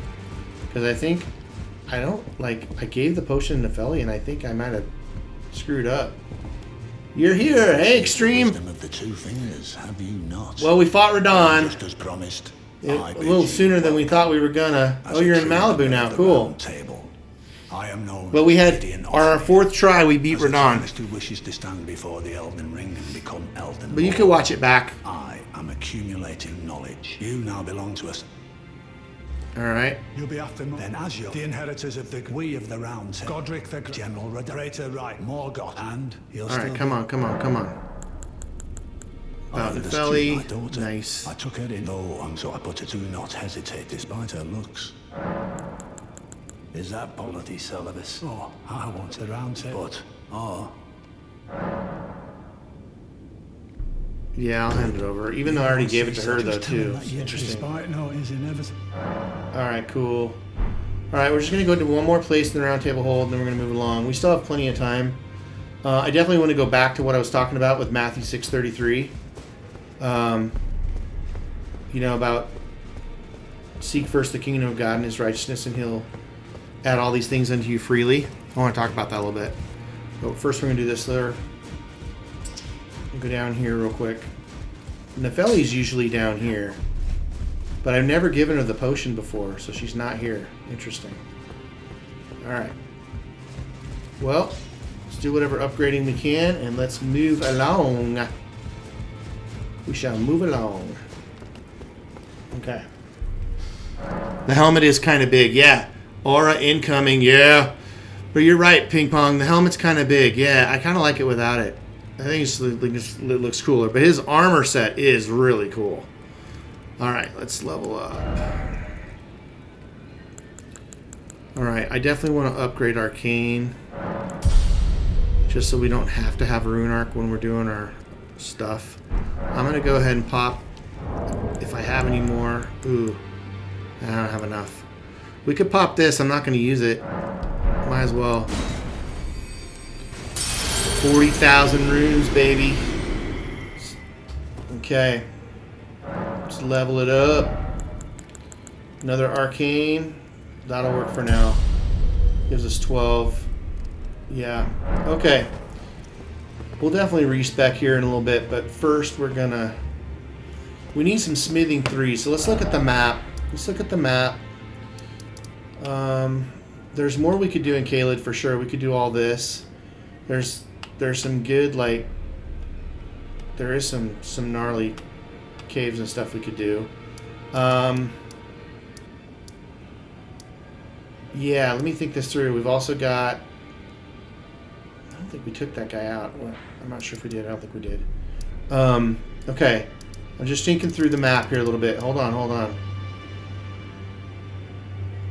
Because I think, I gave the potion to Nepheli, and I think I might have screwed up. You're here, hey, Extreme! Wisdom of the 2 fingers, have you not? Well, we fought Radahn. Just as promised. A little sooner than we thought we were gonna. Oh, you're in Malibu now, cool. I am known. But we had, on our 4th try, we beat Radahn. Who wishes to stand before the Elden Ring and become Elden. But you can watch it back. I am accumulating knowledge. You now belong to us. Alright. You'll be after more. Then as you're the inheritors of the we of the round table. Godric the General Radahn, right, Morgoth, and he'll Alright, come on. About Nepheli. Nice. I took her in low, and so I put her to not hesitate despite her looks. Is that polity syllabus? Oh, I want the round table. But, oh. Yeah, I'll hand it over. Even though I already gave it to her, though, too. Interesting. Despite no, is inevitable. Alright, cool. Alright, we're just going to go to one more place in the round table hold, and then we're going to move along. We still have plenty of time. I definitely want to go back to what I was talking about with Matthew 6:33. You know, about seek first the kingdom of God and his righteousness, and he'll add all these things unto you freely. I want to talk about that a little bit. But first we're going to do this there. We'll go down here real quick. Nepheli's usually down here. But I've never given her the potion before, so she's not here. Interesting. Alright. Well, let's do whatever upgrading we can, and let's move along. We shall move along. Okay. The helmet is kind of big. Yeah. Aura incoming. Yeah. But you're right, Ping Pong. The helmet's kind of big. Yeah, I kind of like it without it. I think it looks cooler. But his armor set is really cool. All right, let's level up. All right, I definitely want to upgrade Arcane. Just so we don't have to have Rune Arc when we're doing our stuff. I'm going to go ahead and pop, if I have any more. Ooh, I don't have enough. We could pop this. I'm not going to use it. Might as well. 40,000 runes, baby. Okay. Let's level it up. Another Arcane. That'll work for now. Gives us 12. Yeah. Okay. We'll definitely respec here in a little bit, but first we're gonna... We need some smithing 3, so let's look at the map. Let's look at the map. There's more we could do in Caelid for sure. We could do all this. There's some good, like... There is some gnarly caves and stuff we could do. Yeah, let me think this through. We've also got... I don't think we took that guy out. Well, I'm not sure if we did. I don't think we did. Okay. I'm just thinking through the map here a little bit. Hold on.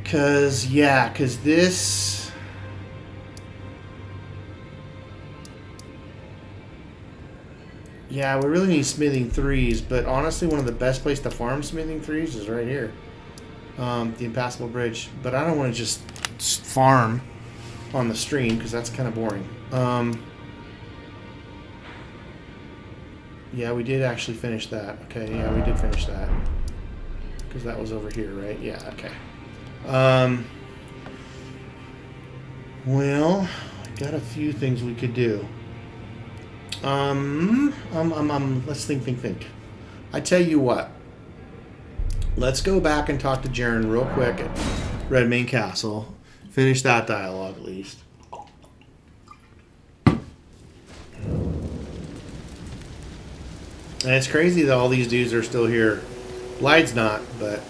Because this... Yeah, we really need smithing 3s, but honestly, one of the best places to farm smithing 3s is right here. The Impassable Bridge. But I don't want to just farm on the stream, because that's kind of boring. Yeah, we did actually finish that. Okay, yeah, we did finish that. Because that was over here, right? Yeah, okay. Well, I got a few things we could do. Let's think. I tell you what. Let's go back and talk to Jaren real quick at Redmane Castle. Finish that dialogue at least. And it's crazy that all these dudes are still here. Blyde's not, but...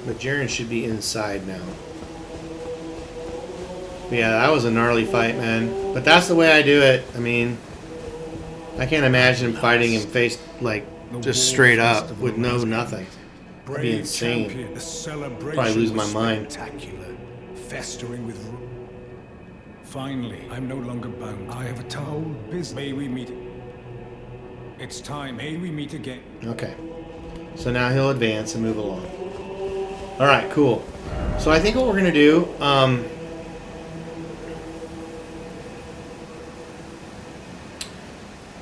But Jaren should be inside now. But yeah, that was a gnarly fight, man. But that's the way I do it. I mean... I can't imagine fighting him face, like, just straight up with nothing. That'd be insane. Probably lose my mind. Festering with... Finally, I'm no longer bound. I have a told business. May we meet... It's time. May we meet again. Okay. So now he'll advance and move along. Alright, cool. So I think what we're going to do...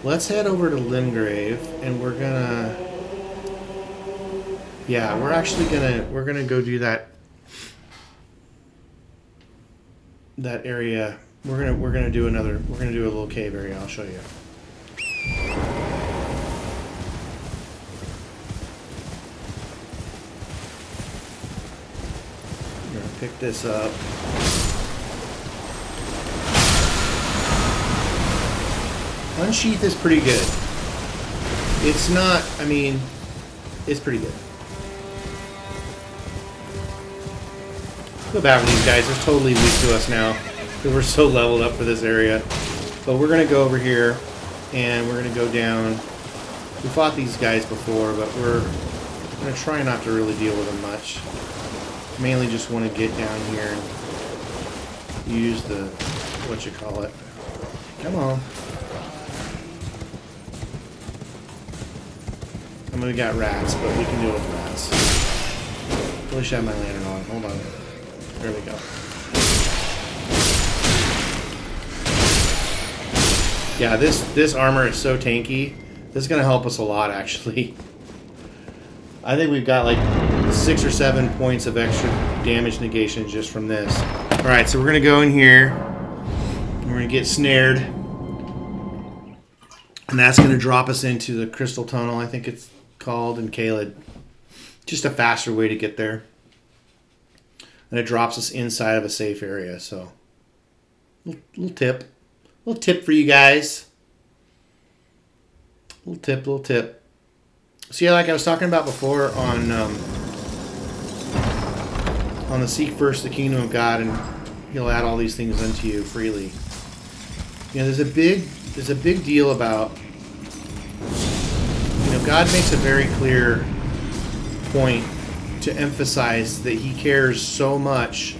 let's head over to Limgrave, and we're gonna... Yeah, we're actually gonna... We're gonna go do that area. We're gonna do a little cave area. I'll show you. I'm gonna pick this up. Unsheath is pretty good. It's not, I mean, it's pretty good. Feel bad for these guys. They're totally weak to us now. Because we're so leveled up for this area. But we're going to go over here. And we're going to go down. We fought these guys before, but we're going to try not to really deal with them much. Mainly just want to get down here and use the, what you call it. Come on. I mean, we got rats, but we can deal with rats. Really should have my lantern on. Hold on. There we go. Yeah, this armor is so tanky. This is going to help us a lot, actually. I think we've got like 6 or 7 points of extra damage negation just from this. Alright, so we're going to go in here. And we're going to get snared. And that's going to drop us into the Crystal Tunnel, I think it's called, in Caelid. Just a faster way to get there. And it drops us inside of a safe area, so... Little tip. Little tip for you guys. Little tip. See, like I was talking about before on the seek first the kingdom of God, and He'll add all these things unto you freely. You know, there's a big deal about, you know, God makes a very clear point to emphasize that He cares so much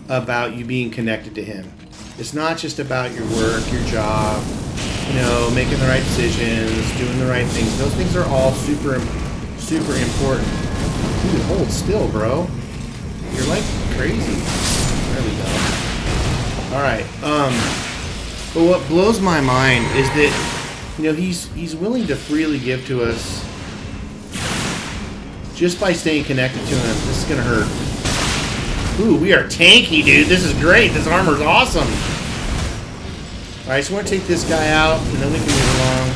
about you being connected to Him. It's not just about your work, your job, you know, making the right decisions, doing the right things. Those things are all super important. Dude, hold still, bro. You're like crazy. There we go. All right. But what blows my mind is that, you know, he's willing to freely give to us just by staying connected to Him. This is gonna hurt. Ooh, we are tanky, dude. This is great. This armor's awesome. Alright, so we're going to take this guy out, and then we can move along.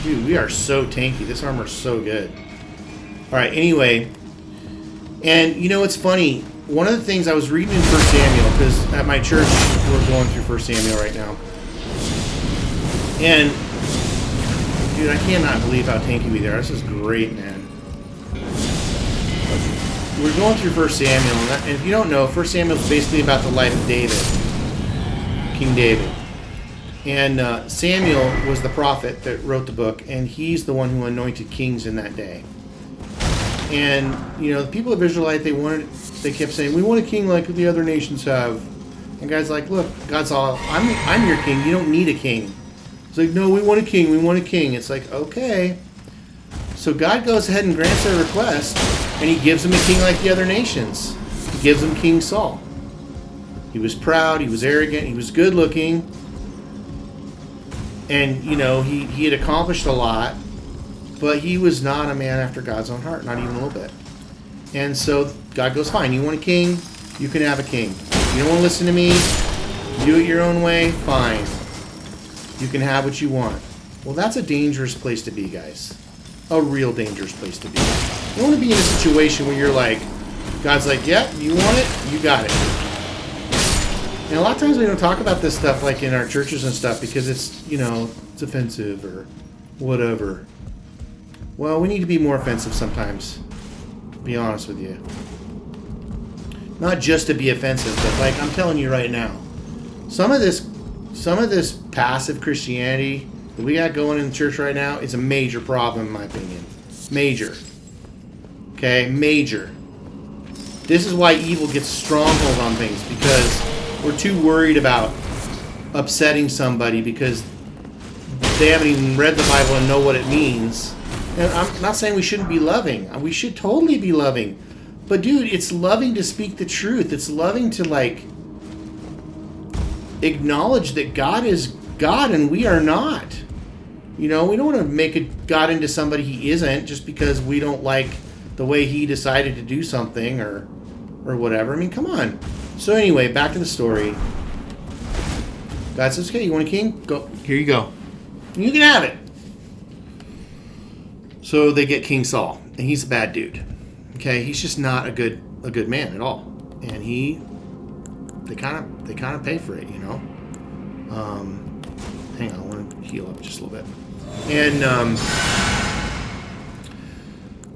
Dude, we are so tanky. This armor's so good. Alright, anyway. And, you know, it's funny. One of the things I was reading in 1 Samuel, because at my church, we're going through 1 Samuel right now. And, dude, I cannot believe how tanky we are. This is great, man. We're going through 1 Samuel, and if you don't know, 1 Samuel is basically about the life of David. King David. And Samuel was the prophet that wrote the book, and he's the one who anointed kings in that day. And, you know, the people of Israelite, they kept saying, we want a king like the other nations have. And God's like, look, God's all, I'm your king, you don't need a king. It's like, no, we want a king, we want a king. It's like, okay. So God goes ahead and grants their request, and He gives them a king like the other nations. He gives them King Saul. He was proud, he was arrogant, he was good looking. And, you know, he had accomplished a lot, but he was not a man after God's own heart, not even a little bit. And so God goes, fine, you want a king? You can have a king. You don't want to listen to me? Do it your own way? Fine. You can have what you want. Well, that's a dangerous place to be, guys. A real dangerous place to be. You don't want to be in a situation where you're like, God's like, yeah, you want it? You got it. And a lot of times we don't talk about this stuff like in our churches and stuff because it's, you know, it's offensive or whatever. Well, we need to be more offensive sometimes, to be honest with you. Not just to be offensive, but like I'm telling you right now, some of this passive Christianity that we got going in the church right now is a major problem in my opinion. Major. Okay, major. This is why evil gets a stronghold on things, because we're too worried about upsetting somebody because they haven't even read the Bible and know what it means. And I'm not saying we shouldn't be loving. We should totally be loving. But dude, it's loving to speak the truth. It's loving to like acknowledge that God is God and we are not. You know, we don't want to make God into somebody He isn't just because we don't like the way He decided to do something or whatever. I mean, come on. So anyway, back to the story. God says, okay, you want a king? Go. Here you go. You can have it. So they get King Saul, and he's a bad dude. Okay, he's just not a good man at all. And they kind of pay for it, you know. Hang on, I want to heal up just a little bit. And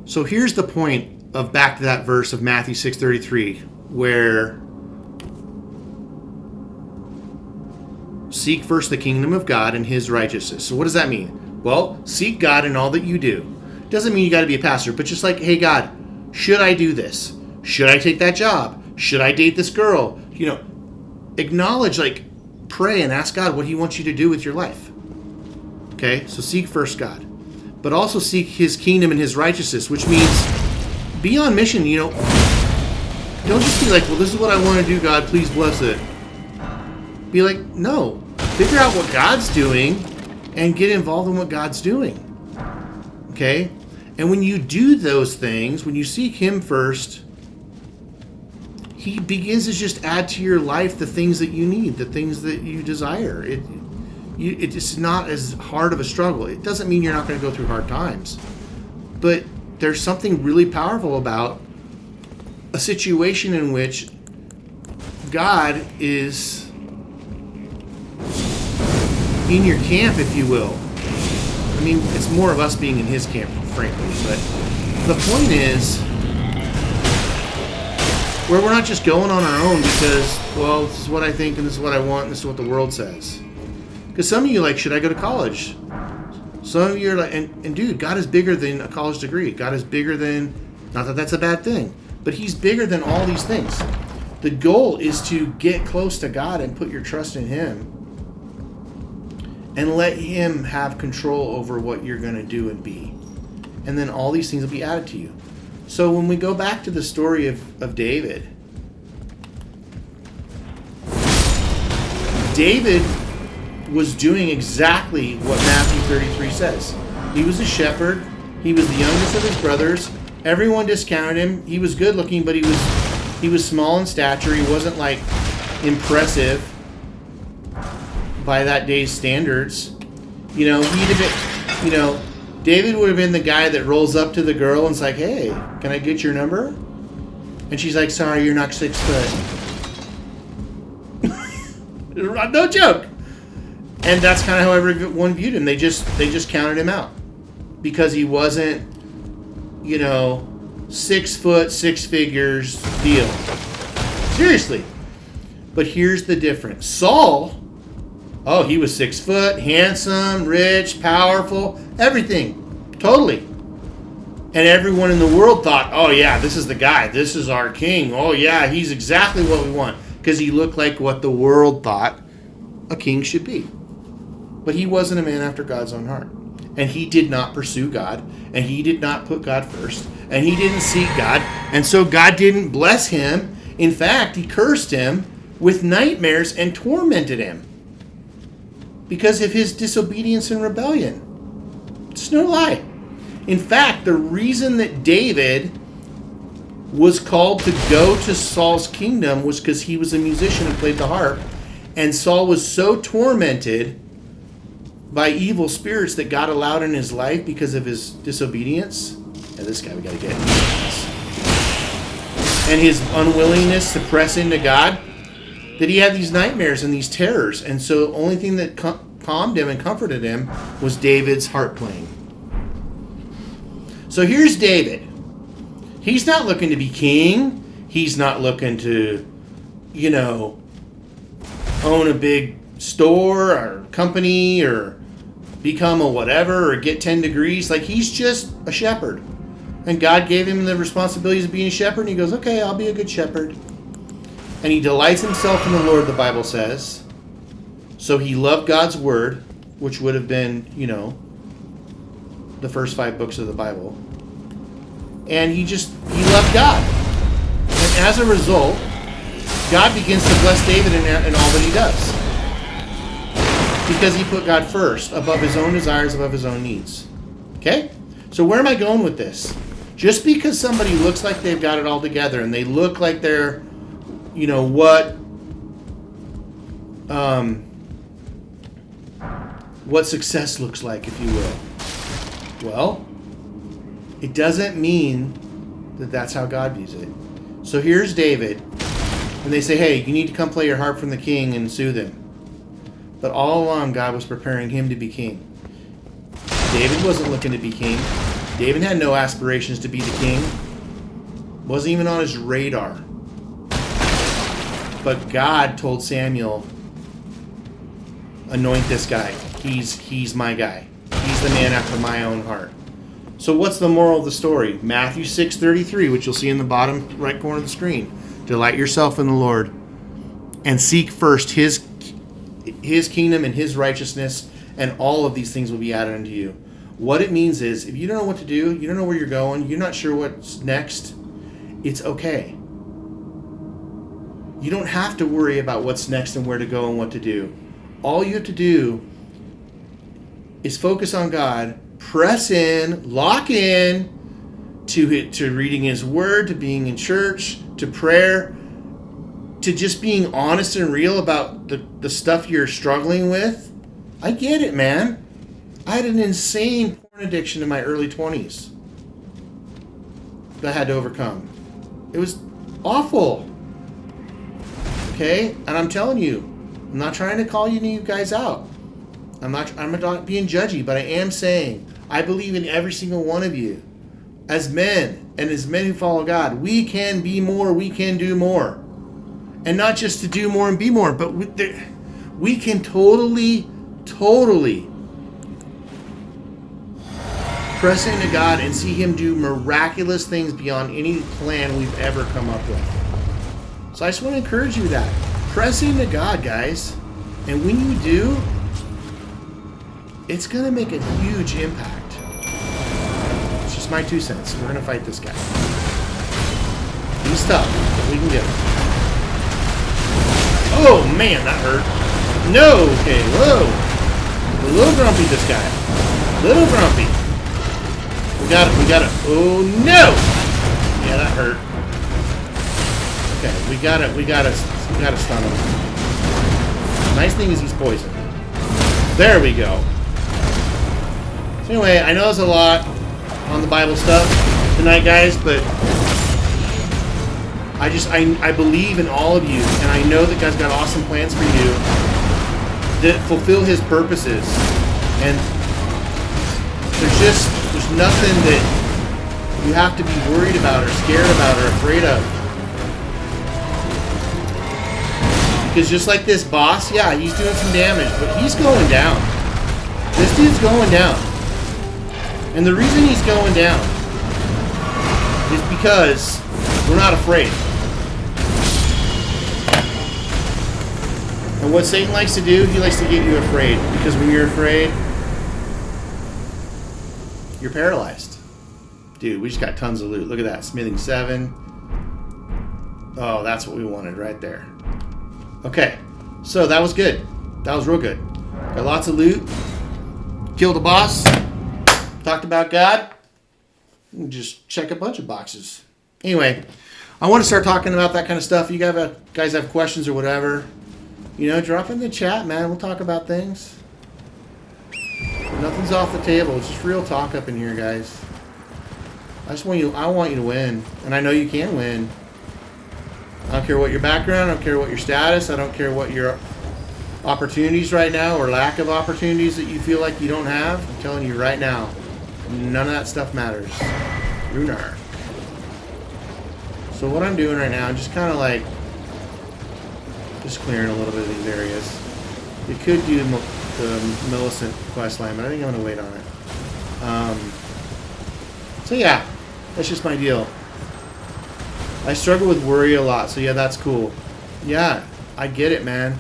so here's the point of back to that verse of Matthew 6:33, where seek first the kingdom of God and His righteousness. So what does that mean? Well, seek God in all that you do. Doesn't mean you got to be a pastor, but just like, hey God, should I do this? Should I take that job? Should I date this girl? You know, acknowledge, like, pray and ask God what He wants you to do with your life. Okay, so seek first God. But also seek His kingdom and His righteousness, which means be on mission, you know. Don't just be like, well, this is what I want to do, God, please bless it. Be like, no. Figure out what God's doing and get involved in what God's doing. Okay? And when you do those things, when you seek Him first, He begins to just add to your life the things that you need, the things that you desire. It's not as hard of a struggle. It doesn't mean you're not going to go through hard times. But there's something really powerful about a situation in which God is in your camp, if you will. I mean, it's more of us being in his camp, frankly. But the point is, where we're not just going on our own because, well, this is what I think and this is what I want and this is what the world says. Because some of you are like, should I go to college? Some of you are like, and dude, God is bigger than a college degree. God is bigger than, not that that's a bad thing, but he's bigger than all these things. The goal is to get close to God and put your trust in him and let him have control over what you're going to do and be. And then all these things will be added to you. So when we go back to the story of David, David was doing exactly what Matthew 33 says. He was a shepherd. He was the youngest of his brothers. Everyone discounted him. He was good looking, but he was small in stature. He wasn't like impressive by that day's standards. You know, he'd have been, you know, David would have been the guy that rolls up to the girl and's like, hey, can I get your number? And she's like, sorry, you're not 6 foot. No joke. And that's kind of how everyone viewed him. They just counted him out because he wasn't, you know, 6 foot, 6 figures deal. Seriously. But here's the difference. Saul, oh, he was 6 foot, handsome, rich, powerful, everything. Totally. And everyone in the world thought, oh yeah, this is the guy. This is our king. Oh yeah, he's exactly what we want. Because he looked like what the world thought a king should be. But he wasn't a man after God's own heart. And he did not pursue God. And he did not put God first. And he didn't seek God. And so God didn't bless him. In fact, he cursed him with nightmares and tormented him because of his disobedience and rebellion. It's no lie. In fact, the reason that David was called to go to Saul's kingdom was because he was a musician and played the harp. And Saul was so tormented by evil spirits that God allowed in his life because of his disobedience. And this guy we got to get. And his unwillingness to press into God, that he had these nightmares and these terrors. And so the only thing that calmed him and comforted him was David's harp playing. So here's David. He's not looking to be king. He's not looking to, you know, own a big store or company or become a whatever or get 10 degrees. Like, he's just a shepherd. And God gave him the responsibilities of being a shepherd. And he goes, okay, I'll be a good shepherd. And he delights himself in the Lord, the Bible says. So he loved God's word, which would have been, you know, the first 5 books of the Bible. And he loved God. And as a result, God begins to bless David in all that he does. Because he put God first, above his own desires, above his own needs. Okay? So where am I going with this? Just because somebody looks like they've got it all together and they look like they're, you know, what success looks like, if you will. Well, it doesn't mean that that's how God views it. So here's David, and they say, hey, you need to come play your harp from the king and soothe him. But all along, God was preparing him to be king. David wasn't looking to be king. David had no aspirations to be the king. Wasn't even on his radar. But God told Samuel, anoint this guy. He's my guy. He's the man after my own heart. So what's the moral of the story? Matthew 6:33, which you'll see in the bottom right corner of the screen. Delight yourself in the Lord and seek first his kingdom and his righteousness, and all of these things will be added unto you. What it means is, if you don't know what to do, you don't know where you're going, you're not sure what's next, it's okay. You don't have to worry about what's next and where to go and what to do. All you have to do is focus on God, press in, lock in to reading his word, to being in church, to prayer, to just being honest and real about the stuff you're struggling with. I get it, man. I had an insane porn addiction in my early 20s that I had to overcome. It was awful. Okay? And I'm telling you, I'm not trying to call you guys out. I'm not being judgy, but I am saying I believe in every single one of you. As men, and as men who follow God, we can be more, we can do more. And not just to do more and be more, but we can totally press into God and see Him do miraculous things beyond any plan we've ever come up with. So I just want to encourage you with that. Press into God, guys. And when you do, it's going to make a huge impact. It's just my 2 cents. We're going to fight this guy. He's tough, but we can get him. Oh, man, that hurt. No, okay, whoa. A little grumpy, this guy. Little grumpy. We got it. Oh, no! Yeah, that hurt. Okay, we got to stun him. Nice thing is he's poisoned. There we go. So anyway, I know there's a lot on the Bible stuff tonight, guys, but I believe in all of you, and I know that God's got awesome plans for you that fulfill His purposes. And there's nothing that you have to be worried about or scared about or afraid of. Because just like this boss, yeah, he's doing some damage, but he's going down. This dude's going down. And the reason he's going down is because we're not afraid. And what Satan likes to do, he likes to get you afraid. Because when you're afraid, you're paralyzed. Dude, we just got tons of loot. Look at that. Smithing 7. Oh, that's what we wanted right there. Okay. So that was good. That was real good. Got lots of loot. Killed a boss. Talked about God. Just check a bunch of boxes. Anyway, I want to start talking about that kind of stuff. You guys have questions or whatever, drop in the chat, man. We'll talk about things. Nothing's off the table. It's just real talk up in here, guys. I want you to win, and I know you can win. I don't care what your background. I don't care what your status. I don't care what your opportunities right now or lack of opportunities that you feel like you don't have. I'm telling you right now, none of that stuff matters. Runar. So what I'm doing right now, I'm just kind of like just clearing a little bit of these areas. You could do the Millicent questline, but I think I'm going to wait on it. So yeah, that's just my deal. I struggle with worry a lot, so yeah, that's cool. Yeah, I get it, man.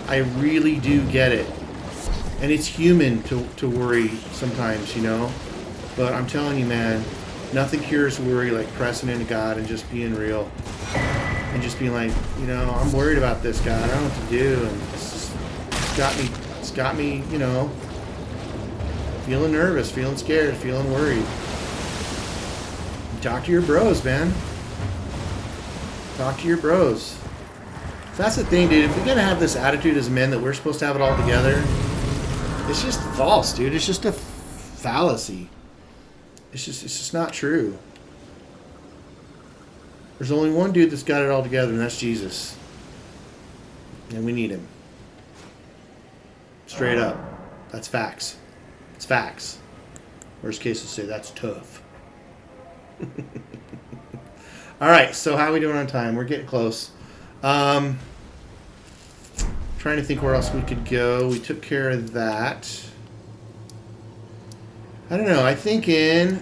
I really do get it. And it's human to worry sometimes, But I'm telling you, man, nothing cures worry like pressing into God and just being real. And just being like, I'm worried about this, God. I don't know what to do. And it's got me, feeling nervous, feeling scared, feeling worried. Talk to your bros, man. Talk to your bros. So that's the thing, dude. If we're going to have this attitude as men that we're supposed to have it all together, it's just false, dude. It's just a fallacy. It's just not true. There's only one dude that's got it all together, and that's Jesus. And we need him. Straight up. That's facts. It's facts. Worst case, will say that's tough. Alright, so how are we doing on time? We're getting close. Trying to think where else we could go. We took care of that. I don't know. I'm thinking.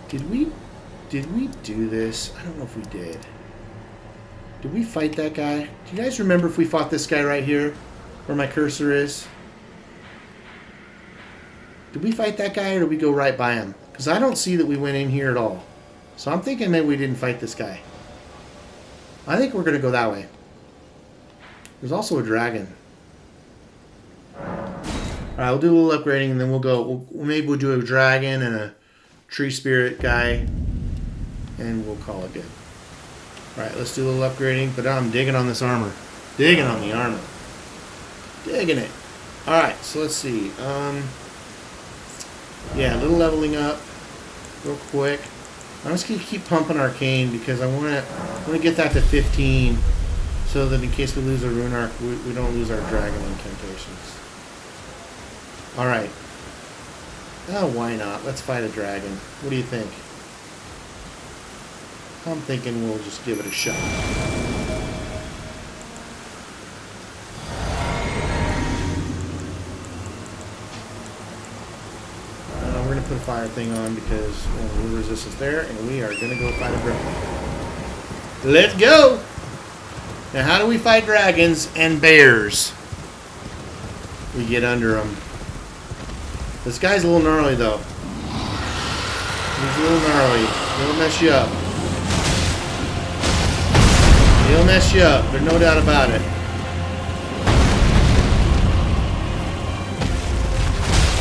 Did we do this? I don't know if we did. Did we fight that guy? Do you guys remember if we fought this guy right here? Where my cursor is? Did we fight that guy or did we go right by him? Because I don't see that we went in here at all. So I'm thinking maybe we didn't fight this guy. I think we're going to go that way. There's also a dragon. Alright, we'll do a little upgrading and then we'll go. Maybe we'll do a dragon and a tree spirit guy. And we'll call it good. Alright, let's do a little upgrading. But I'm digging on this armor. Digging on the armor. Digging it. Alright, so let's see. Yeah, a little leveling up. Real quick. I'm just going to keep pumping Arcane because I want to get that to 15 So that in case we lose our rune arc, we don't lose our dragon incantations. Alright. Oh, why not? Let's fight a dragon. What do you think? I'm thinking we'll just give it a shot. We're going to put a fire thing on because we're resistance there, and we are going to go fight a dragon. Let's go! Now, how do we fight dragons and bears? We get under them. This guy's a little gnarly, though. He's a little gnarly. He'll mess you up. He'll mess you up. There's no doubt about it.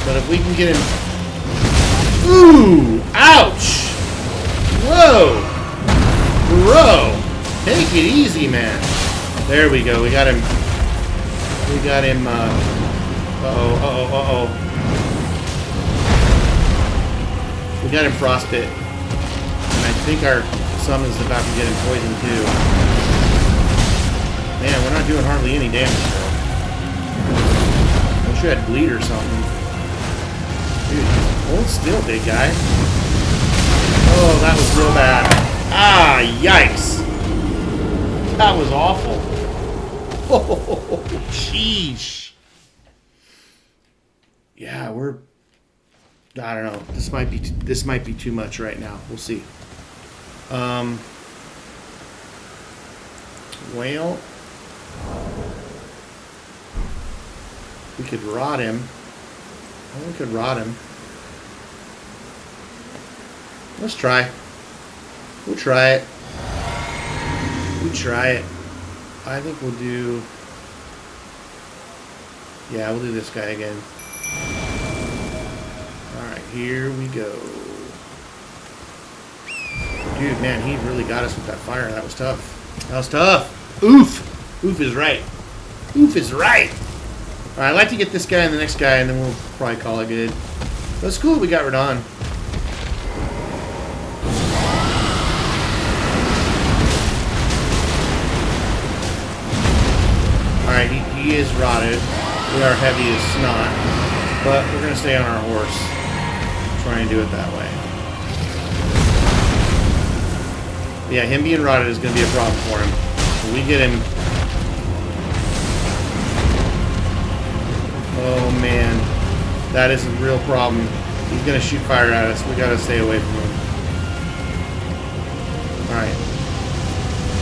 But if we can get him... Ooh! Ouch! Whoa! Bro! Take it easy, man. There we go. We got him. We got him, We got him frostbit. And I think our summon's about to get him poisoned, too. Man, we're not doing hardly any damage, though. Wish we had bleed or something. Dude, hold still, big guy. Oh, that was real bad. Ah, yikes. That was awful. Oh, sheesh. Yeah, we're... I don't know. This might be too much right now. We'll see. Well, we could rot him. We could rot him. Let's try. We'll try it. We try it. I think we'll do... Yeah, we'll do this guy again. Alright, here we go. Dude, man, he really got us with that fire. That was tough. That was tough. Oof! Oof is right. Oof is right! Alright, I'd like to get this guy and the next guy, and then we'll probably call it good. That's cool. We got Radahn. Alright, he is rotted. We are heavy as snot. But we're going to stay on our horse. Try and do it that way. Yeah, him being rotted is going to be a problem for him. When we get him... Oh, man. That is a real problem. He's going to shoot fire at us. We got to stay away from him. Alright.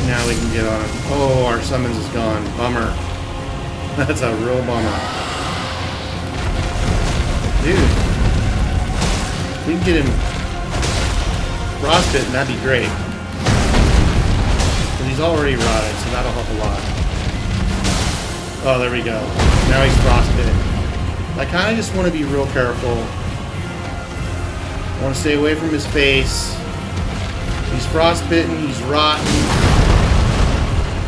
Now we can get on him. Oh, our summons is gone. Bummer. That's a real bummer. Dude. If we can get him frostbitten, that'd be great. But he's already rotted, so that'll help a lot. Oh, there we go. Now he's frostbitten. I kind of just want to be real careful. I want to stay away from his face. He's frostbitten, he's rotten.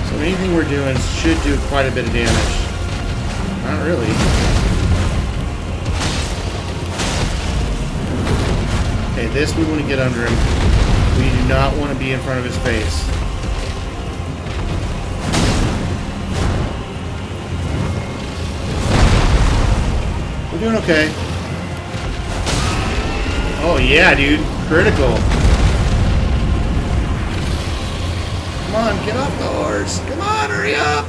So anything we're doing should do quite a bit of damage. Not really. Okay, this we want to get under him. We do not want to be in front of his face. We're doing okay. Oh yeah, dude. Critical. Come on, get off the horse. Come on, hurry up.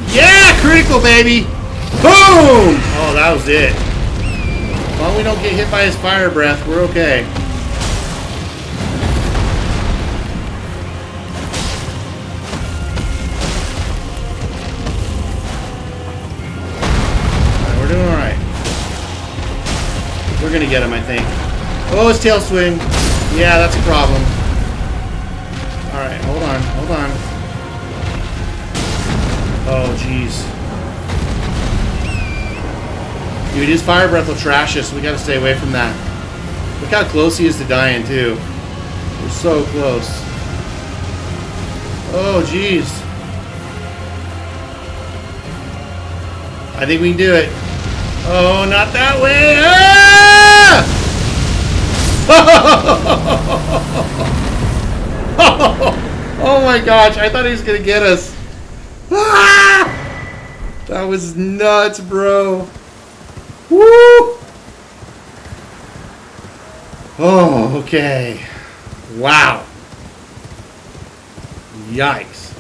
Yeah, critical, baby. Boom! Oh, that was it. As long as we don't get hit by his fire breath, we're okay. Alright, we're doing alright. We're gonna get him, I think. Oh, his tail swing. Yeah, that's a problem. Alright, hold on, hold on. Oh, jeez. Dude, his fire breath will trash us. We gotta stay away from that. Look how close he is to dying, too. We're so close. Oh, jeez. I think we can do it. Oh, not that way! Ah! Oh my gosh, I thought he was gonna get us. Ah! That was nuts, bro. Woo! Oh, okay. Wow. Yikes.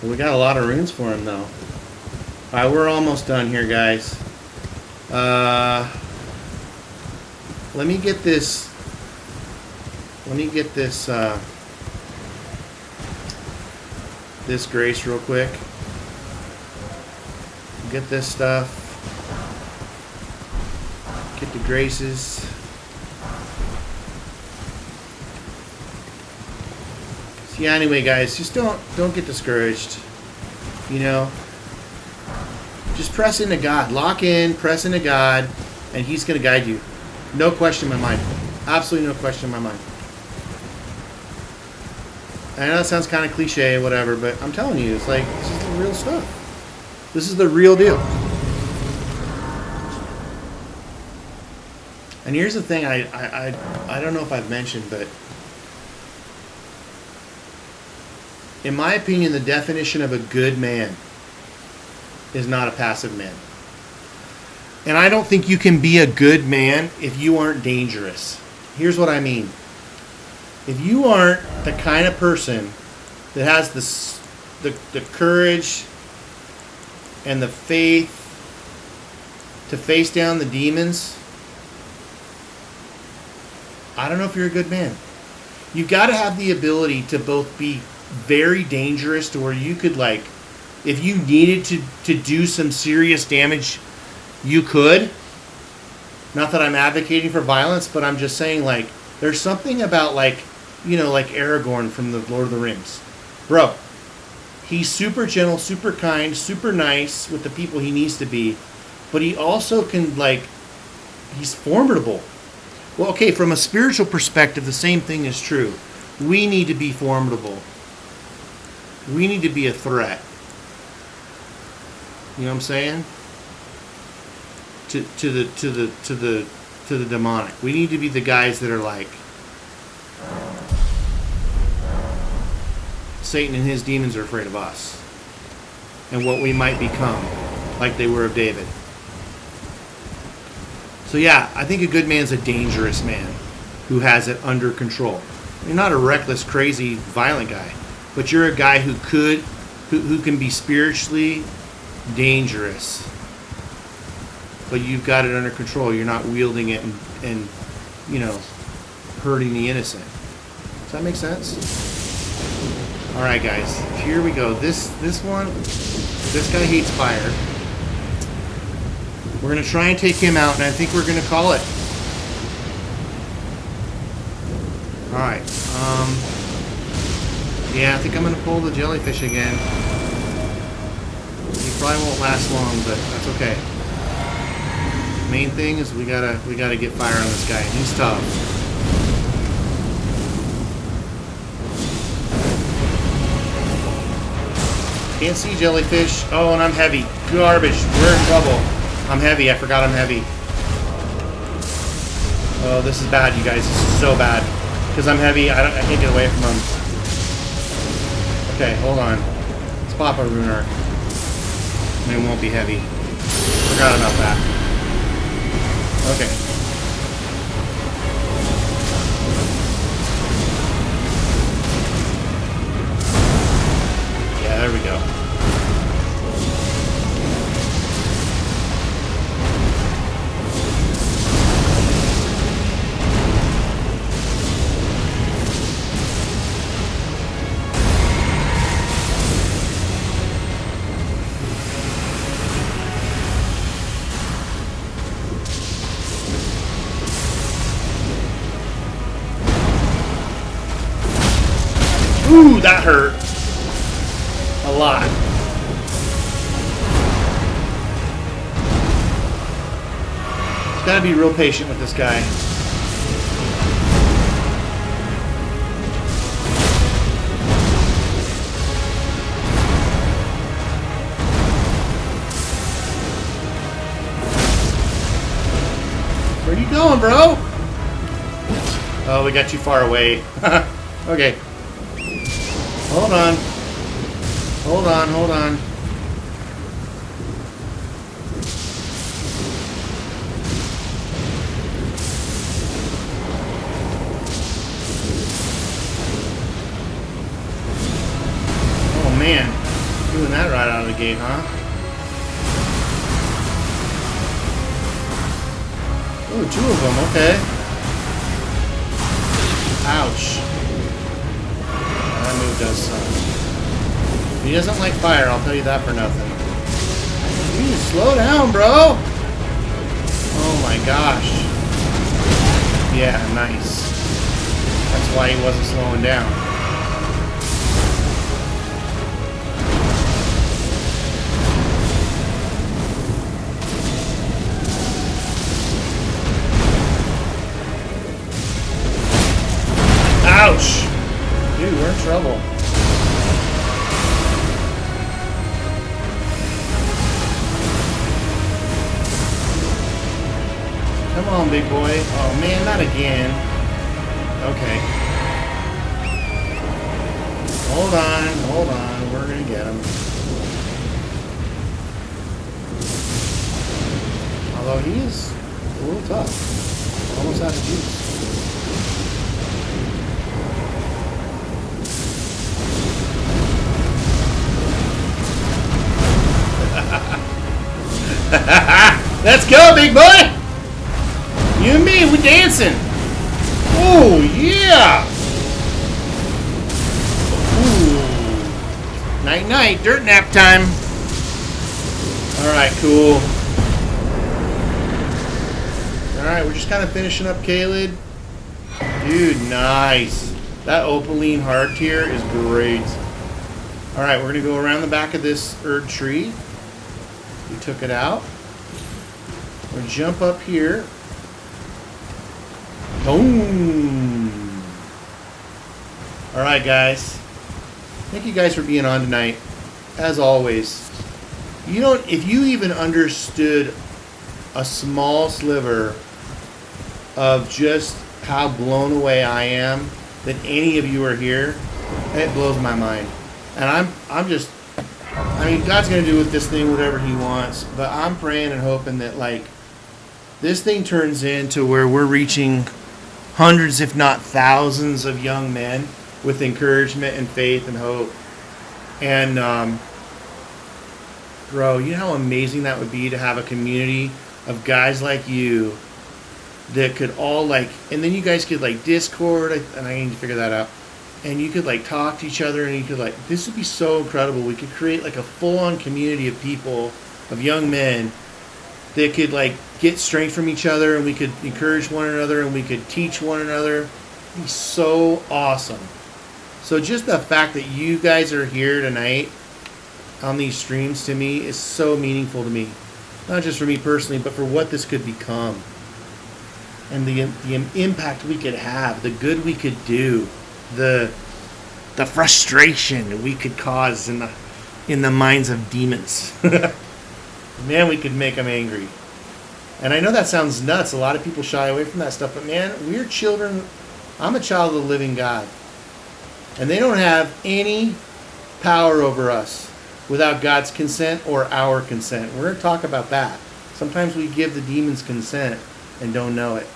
Well, we got a lot of runes for him, though. Alright, we're almost done here, guys. Let me get this... this grace real quick. Get this stuff. Get the graces. So yeah, anyway, guys, just don't get discouraged. You know, just press into God. Lock in, press into God, and He's going to guide you. No question in my mind. Absolutely no question in my mind. I know that sounds kind of cliche, whatever, but I'm telling you, it's like, this is the real stuff. This is the real deal. And here's the thing, I don't know if I've mentioned, but in my opinion, the definition of a good man is not a passive man. And I don't think you can be a good man if you aren't dangerous. Here's what I mean. If you aren't the kind of person that has the courage and the faith to face down the demons, I don't know if you're a good man. You've got to have the ability to both be very dangerous to where you could, like, if you needed to do some serious damage, you could. Not that I'm advocating for violence, but I'm just saying, like, there's something about, like, you know, like Aragorn from the Lord of the Rings. Bro, he's super gentle, super kind, super nice with the people he needs to be, but he also can, like, he's formidable. Well, okay, from a spiritual perspective, the same thing is true. We need to be formidable. We need to be a threat. You know what I'm saying? To the demonic. We need to be the guys that are like, Satan and his demons are afraid of us and what we might become, like they were of David. So yeah, I think a good man's a dangerous man who has it under control. You're not a reckless, crazy, violent guy, but you're a guy who can be spiritually dangerous, but you've got it under control. You're not wielding it and you know, hurting the innocent. Does that make sense? All right, guys, here we go. This guy hates fire. We're gonna try and take him out, and I think we're gonna call it. All right. Yeah, I think I'm gonna pull the jellyfish again. He probably won't last long, but that's okay. Main thing is we gotta get fire on this guy. He's tough. Can't see jellyfish. Oh, and I'm heavy. Garbage. We're in trouble. I'm heavy. I forgot I'm heavy. Oh, this is bad, you guys. This is so bad. Because I'm heavy, I can't get away from him. Okay, hold on. Let's pop a rune arc. It won't be heavy. Forgot about that. Okay. Yeah, there we go. Ooh, that hurt. A lot. Just gotta be real patient with this guy. Where you going, bro? Oh, we got too far away. Okay. Hold on. Hold on, hold on. Oh man, doing that right out of the gate, huh? Oh, 2 of them, okay. Ouch. That move does suck. He doesn't like fire, I'll tell you that for nothing. You need to slow down, bro! Oh my gosh. Yeah, nice. That's why he wasn't slowing down. Ouch! Dude, we're in trouble. Come on, big boy. Oh man, not again. Okay. Hold on. We're gonna get him. Although he is a little tough. Almost out of juice. Let's go, big boy! You and me, we're dancing! Oh, yeah! Ooh. Night-night, dirt nap time. Alright, cool. Alright, we're just kind of finishing up Caelid. Dude, nice. That opaline heart tier is great. Alright, we're going to go around the back of this Erd tree. We took it out. We'll jump up here. Boom! Alright, guys. Thank you guys for being on tonight. As always. If you even understood a small sliver of just how blown away I am that any of you are here, it blows my mind. And I'm just, I mean, God's going to do with this thing whatever he wants, but I'm praying and hoping that, like, this thing turns into where we're reaching hundreds, if not thousands, of young men with encouragement and faith and hope. And, bro, you know how amazing that would be to have a community of guys like you that could all, like, and then you guys could, like, Discord, and I need to figure that out. And you could, like, talk to each other, and you could, like, this would be so incredible. We could create, like, a full-on community of people, of young men, that could, like, get strength from each other, and we could encourage one another, and we could teach one another. It'd be so awesome. So just the fact that you guys are here tonight on these streams, to me, is so meaningful to me. Not just for me personally, but for what this could become. And the impact we could have, the good we could do, the frustration we could cause in the minds of demons. Man, we could make them angry. And I know that sounds nuts. A lot of people shy away from that stuff. But man, we're children. I'm a child of the living God. And they don't have any power over us without God's consent or our consent. We're going to talk about that. Sometimes we give the demons consent and don't know it.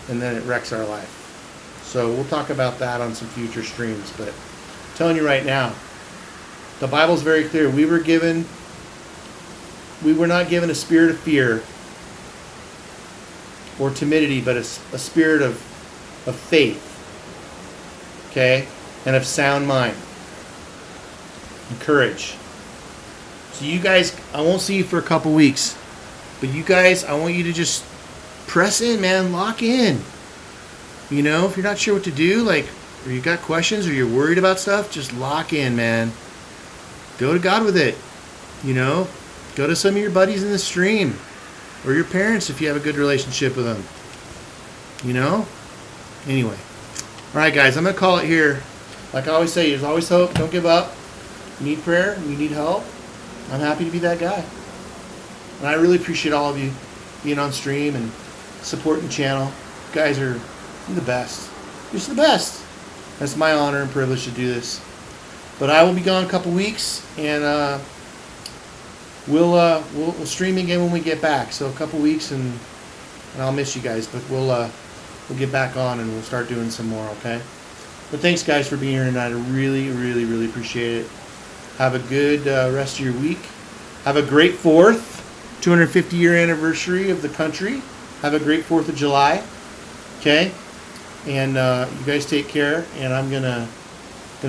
And then it wrecks our life. So we'll talk about that on some future streams. But I'm telling you right now, the Bible's very clear. We were not given a spirit of fear or timidity, but a spirit of faith, okay, and of sound mind and courage. So you guys, I won't see you for a couple weeks, but you guys, I want you to just press in, man, lock in. You know, if you're not sure what to do, like, or you got questions or you're worried about stuff, just lock in, man. Go to God with it. You know, go to some of your buddies in the stream or your parents if you have a good relationship with them. You know? Anyway. All right, guys, I'm going to call it here. Like I always say, there's always hope. Don't give up. You need prayer. You need help. I'm happy to be that guy. And I really appreciate all of you being on stream and supporting the channel. You guys are the best. You're just the best. It's my honor and privilege to do this. But I will be gone a couple weeks, and we'll stream again when we get back. So a couple weeks, and I'll miss you guys, but we'll get back on and we'll start doing some more. Okay. But thanks, guys, for being here tonight. I really, really, really appreciate it. Have a good rest of your week. Have a great 4th, 250-year anniversary of the country. Have a great 4th of July. Okay? And you guys take care, and I'm gonna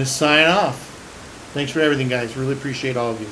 sign off. Thanks for everything, guys. Really appreciate all of you.